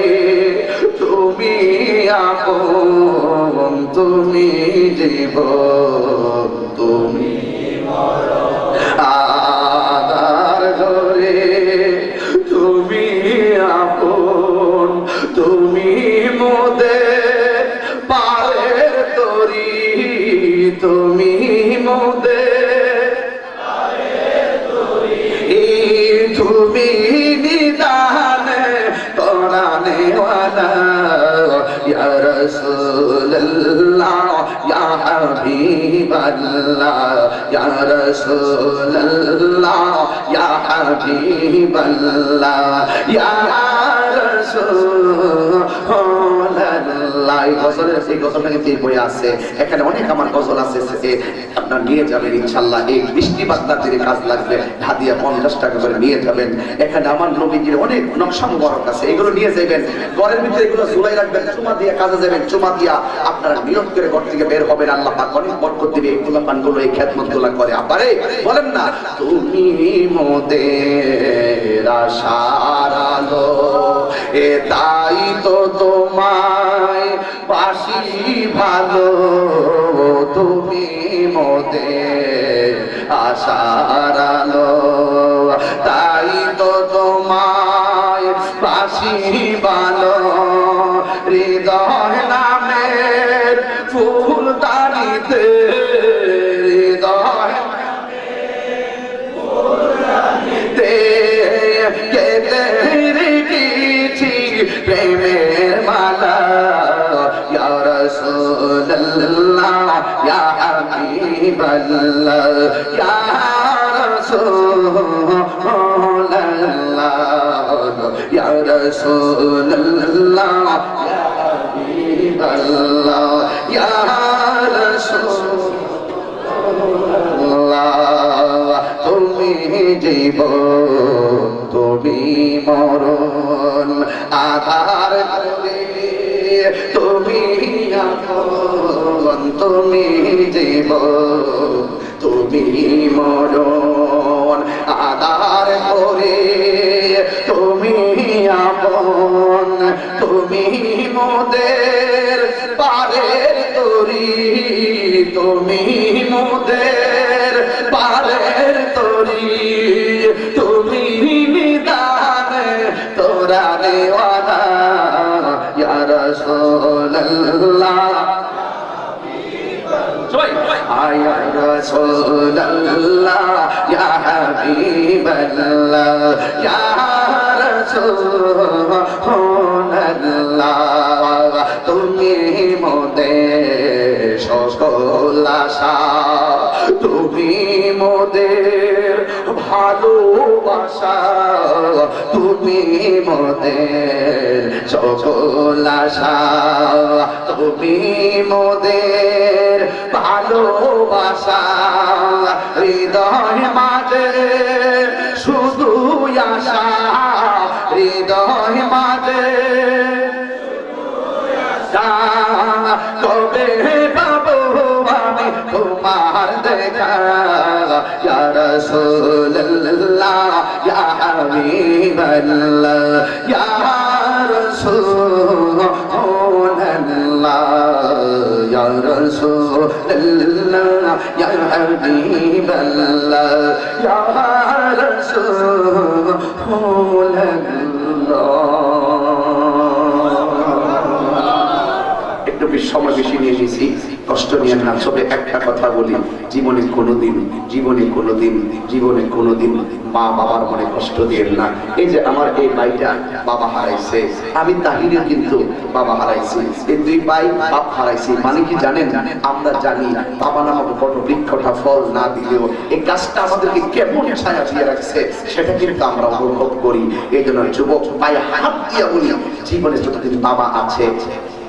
তুমি আপন, তুমি জীবন, তুমি আধার ঘরে তুমি আপন, তুমি মোদের পারের তরি, তুমি মোদের তুমি নিদানে কোরআনে ওয়ালা ইয়া রাসূলুল্লাহ ইয়া হাবিবাল্লাহ ইয়া রাসূলুল্লাহ ইয়া হাবিবাল্লাহ ইয়া রাসূলুল্লাহ। এই গজলের এই গজলটা কিন্তু বই আছে, এখানে অনেক আমার গজল আছে, আপনার নিয়ে যাবেন ইনশাআল্লাহ। এই বৃষ্টি বাগদাদের কাজ লাগবে, হাদিয়া 50 টাকা করে নিয়ে যাবেন। এখানে আমার নবীজির অনেক নকশা মুবারক আছে, এগুলো নিয়ে যাবেন, ঘরের ভিতরে এগুলো ঝুলাই রাখবেন, চুমা দিয়ে কাজে যাবেন, চুমা দিয়া আপনারা নিয়ত করে ঘর থেকে বের হবেন, আল্লাহ পাক অনেক বরকত দিবে। এগুলো পানগুলো এই খেদমতগুলো করে আপারে বলেন না, তুমি মোদের আশার আলো, এ তাই তো তোমায় বাসি ভালো, তুমি মোদের আশার আলো, তাই তো তোমায় বাসি ভালো, হৃদয় নামের ফুল দানিতে, হৃদয় কেটে রেখেছি প্রেমের মালা, ইয়া রাসূলুল্লাহ ইয়া হাবিবাল্লাহ ইয়া রাসূলুল্লাহ ইয়া রাসূলুল্লাহ ইয়া হাবিবাল্লাহ ইয়া রাসূলুল্লাহ। তুমি জীবন, তুমি মরণ, আধার ঘরে তুমি আপন, তুমি জীবন, তুমি মরণ, আধার ঘরে তুমি আপন, তুমি মোদের পারের তরি, তুমি মোদের পারের তরি, তুমি নিদানে তোরা দেওয়ানা, ইয়া রাসূলুল্লাহ ইয়া রাসূলুল্লাহ ইয়া হাবিবাল্লাহ ইয়া রাসূলুল্লাহ। তুমি মোদের সকল আশা, তুমি মোদের ভালোবাসা, তুমি মোদের সকল আশা, তুমি মোদের ভালোবাসা, হৃদয় মাঝে শুধু আশা, হৃদয় মাঝে কবে পাবো আমি তোমার দেখা, ইয়া রাসূলুল্লাহ ইয়া হাবিবাল্লাহ ইয়া রাসূলুল্লাহ ইয়া রাসূলুল্লাহ ইয়া হাবিবাল্লাহ ইয়া রাসূলুল্লাহ। একটু সময় বেশি নিয়ে নিয়েছি, কষ্ট নিয়ে না। তবে একটা কথা বলি, জীবনে কোনোদিন মা বাবার মনে কষ্ট দিয়েন না। এই যে আমার এই ভাইটা বাবা হারাইছে, আমি তাহিরেও কিন্তু বাবা হারাইছি, এই দুই ভাই বাপ হারাইছি। মানে কি জানেন, আমরা জানি বাবা নামক বড় বৃক্ষটা ফল না দিলেও এই গাছটা আমাদেরকে কেমন ছায়া দিয়ে রাখছে সেটা কিন্তু আমরা অনুভব করি। এই জন্য যুবক পায়ে হাত দিয়ে বলি, জীবনে যতদিন বাবা আছে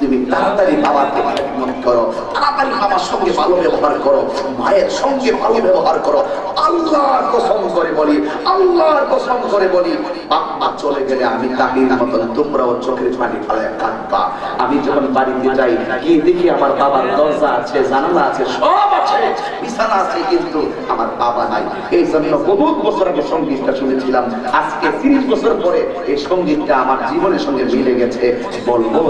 তুমি তাড়াতাড়ি বাবাকে খেদমত করো, তাড়াতাড়ি বাবার সঙ্গে ভালো ব্যবহার করো, মায়ের সঙ্গে ভালো ব্যবহার করো। আল্লাহর কসম করে বলি বাবা চলে গেলে আমি তাহির মতন তোমরাও চোখের পানি ফেলে কাঁদবা। আমি যখন বাড়িতে যাই গিয়ে দেখি আমার বাবার দরজা আছে, জানালা আছে, সব আছে, বিছানা আছে, কিন্তু আমার বাবা নাই। এই জন্য বহু বছর আগে সঙ্গীতটা শুনেছিলাম, আজকে 30 বছর পরে এই সঙ্গীতটা আমার জীবনের সঙ্গে মিলে গেছে। বলবো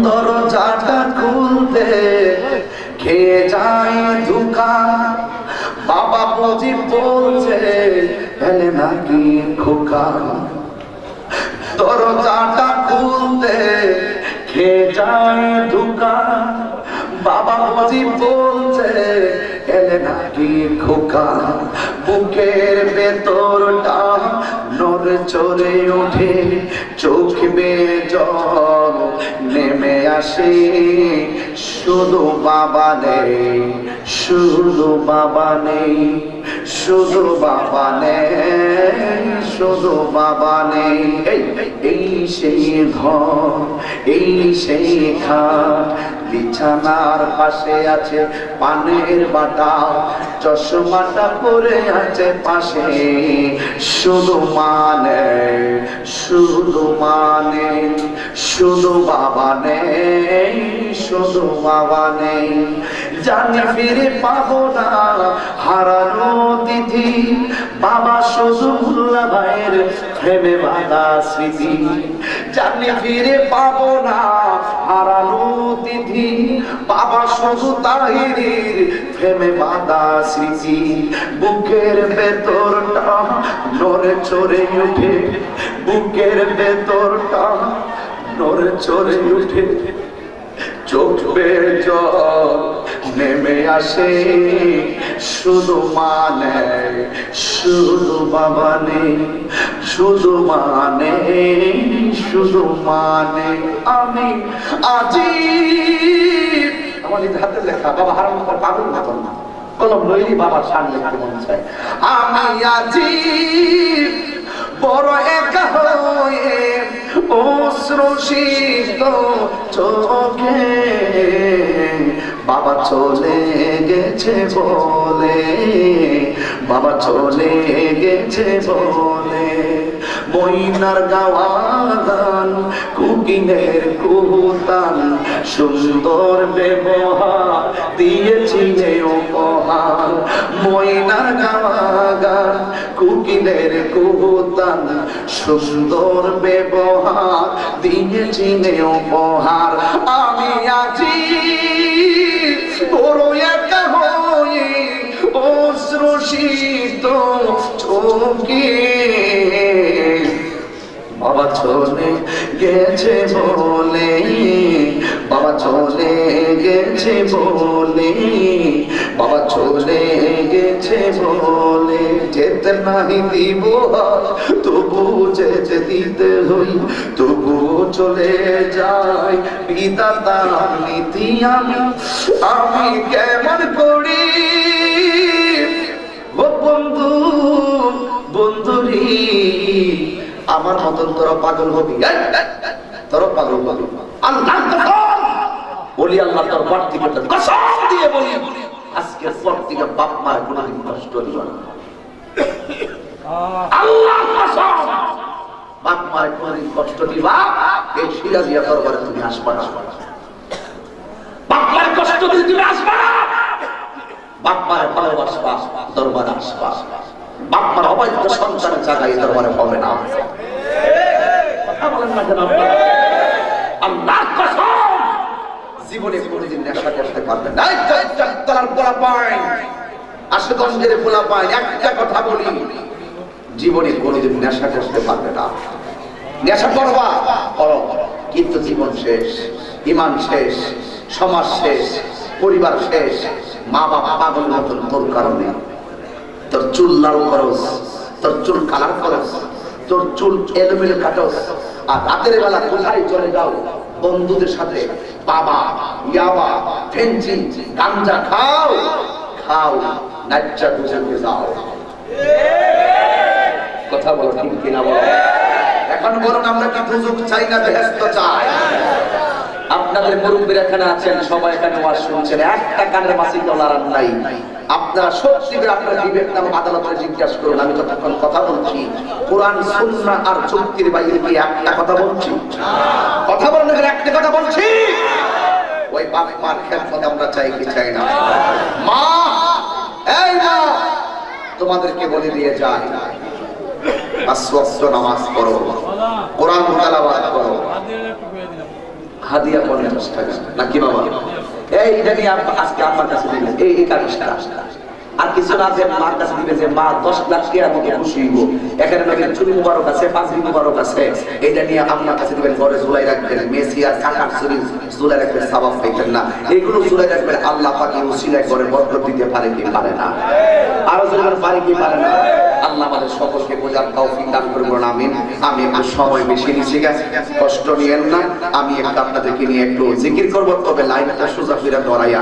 দরজাটা খুলতে খেয়ে যায় ধোঁকা, বাবা বুঝি বলছে এলে নাকি খোকা। দরজাটা খুলতে খেয়ে যায় ধোঁকা, বাবা বুঝি বলছে এলে নাকি খোকা। বুকের ভেতরটা নড়ে চড়ে ওঠে, চোখ বেয়ে জল নেমে আসে। শুধু বাবা নেই, শুধু বাবা নেই, শুধু বাবা নেই, শুধু বাবা নেই। এই সেই ঘর, এই সেই খাট, বিছানার পাশে আছে পানের বাটা, চশমাটা পরে আছে পাশে। শুধু মানে, শুধু মানে, শুধু বাবা নেই, শুধু বাবা নেই। জানি ফিরে পাবো না হারানো তিথি, বাবা শুধু ভুল্লা ভাইয়ের প্রেমে বাঁধা স্মৃতি। জানি ফিরে পাবো না হারানো তিথি, বাবা শুধু তাহিরের প্রেমে বাঁধা স্মৃতি। বুকের ভেতরটা নড়ে চড়ে উঠে, বুকের ভেতরটা নড়ে চড়ে উঠে, চোখ বেয়ে জল নেমে আসে। শুধু মানে, শুধু বাবা নেই, শুধু মানে, শুধু মানে। আমি আজি আমার নিজের হাতে লেখা, বাবা হারানোর পর পাগল মতন না, কলম লইলি বাবার সামনে লিখতে মন চায়। আমি আজি বড় একা হয়ে অশ্রুসিক্ত চোখে, বাবা চলে গেছে বলে, বাবা চলে গেছে বলে। মইনার গাওয়া গান, কুকিনের কুতান, সুন্দর ব্যবহার দিয়েছিলে উপহার। মইনার গাওয়া গান, কুকিনের কুতান, সুন্দর ব্যবহার দিয়েছিলে উপহার। আমি আজি বড় একা হয়ে অশ্রুসিক্ত চোখে, বাবা চলে গেছে বলে, বাবা চলে গেছে বলে, বাবা চলে গেছে বলে। যেতে নাহি দিব তবু যেতে দিতে হই, তবু চলে যাই বিধাতার নীতি। আমি কেমন করি ও বন্ধু, বন্ধুরি আমার মতন তোরা পাগল হবি, তোরা পাগল হবি। আল্লাহর কসম বলি, আল্লাহ তোর পর থেকে কসম দিয়ে বলি, আজকের পর থেকে বাপ মার কোনোদিন কষ্ট দিব না। আল্লাহর কসম, বাপ মার কোনোদিন কষ্ট দিবা এই সিরাজিয়া দরবারে তুমি আসবা না। বাপ মার কষ্ট দিলে তুমি আসবা না, বাপ মার ভালোবাসবা দরবারে আসবা। বাপ মার অবৈধ সন্তানের জায়গায় দরবারে পাবে না। কথা বলেন না কেন আপনারা? আল্লাহর কসম জীবনে কোনোদিন নেশা করতে পারবেন না। তার পোলা পায়, আশুগঞ্জের পোলা পায়, একটা কথা বলি, জীবনে কোনোদিন নেশা করতে পারবে না। নেশা করবা করো, কিন্তু জীবন শেষ। ইমান শেষ, সমাজ শেষ, পরিবার শেষ, মা বাবা পাগল মতন তোর কারণে। তোর চুল লাল খরচ, তোর চুল কালার খরচ, তোর চুল এলোমেলো কাটস, আর রাতের বেলা কোথায় চলে যাও বন্ধুদের সাথে, বাবা ইয়াবা ফেঞ্চি গাঞ্জা খাও, খাও নাচ্চা দুজনকে যাও। কথা বলো ঠিক কিনা বলো? এখন বলুন আমরা কি দুজক চাই না বেহেশত চাই? আপনাদের মুরব্বীরা এখানে আছেন, সবাই এখানে ওয়াজ শুনছেন, একটা কানের মাসি ডলার নাই। আপনারা সত্যি করে আপনার বিবেক নামক আদালতে জিজ্ঞাসা করুন, আমি যতক্ষণ কথা বলছি কোরআন সুন্নাহ আর যুক্তির বাইরে কি একটা কথা বলছি? কথা বলেন, একটা কথা বলছি। ওই বাপ মার খেদমত আমরা চাই কি চাই না? মা, এই মা, তোমাদেরকে বলে দিয়ে যায় 5 ওয়াক্ত নামাজ পড়ো, কোরআন তেলাওয়াত করো, হাদিয়া 50 টাকা নাকি বাবা? এই জানি আজকে আমার কাছে দিবেন এই কাজটা, আর কিছু না যে মার কাছে দিবেন যে মা 10 লাখ টাকার মতো খুশি হইব। এখানে নবীর চুরি মুবারক আছে, পাগড়ি মুবারক আছে, এইটা নিয়ে আপনার কাছে দিবেন, ঘরে ঝুলাই রাখবেন। মেসি আর কাকার চুরি ঝুলাই রাখবেন, সওয়াব পাইবেন না। এগুলো ঝুলাই রাখবেন, আল্লাহ পাক এই উসিলায় করে বরকত দিতে পারে কি পারে না? আরো জোরে পারে কি পারে না? আল্লাহ আমাদের সকলকে বোঝার তৌফিক দান করুন, আমিন। আমি একটু সময় বেশি নিছি, কষ্ট নিয়েন না। আমি একটু আপনাদেরকে নিয়ে একটু জিকির করবো, তবে লাইনটা সোজা ফিরে ধরাইয়া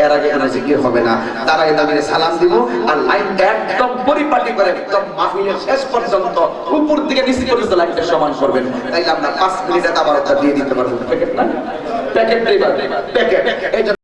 এর আগে কোনো জিকির হবে না। তারা এদের সালাম দিব আর লাইনটা একদম পরিপাটি করে একদম মাহফিলের শেষ পর্যন্ত উপর দিকে নিচে পর্যন্ত লাইনটা সমান করবেন। তাইলে আমরা 5 মিনিটে আবার দিয়ে দিতে পারবো। প্যাকেট না, প্যাকেট প্যাকেট।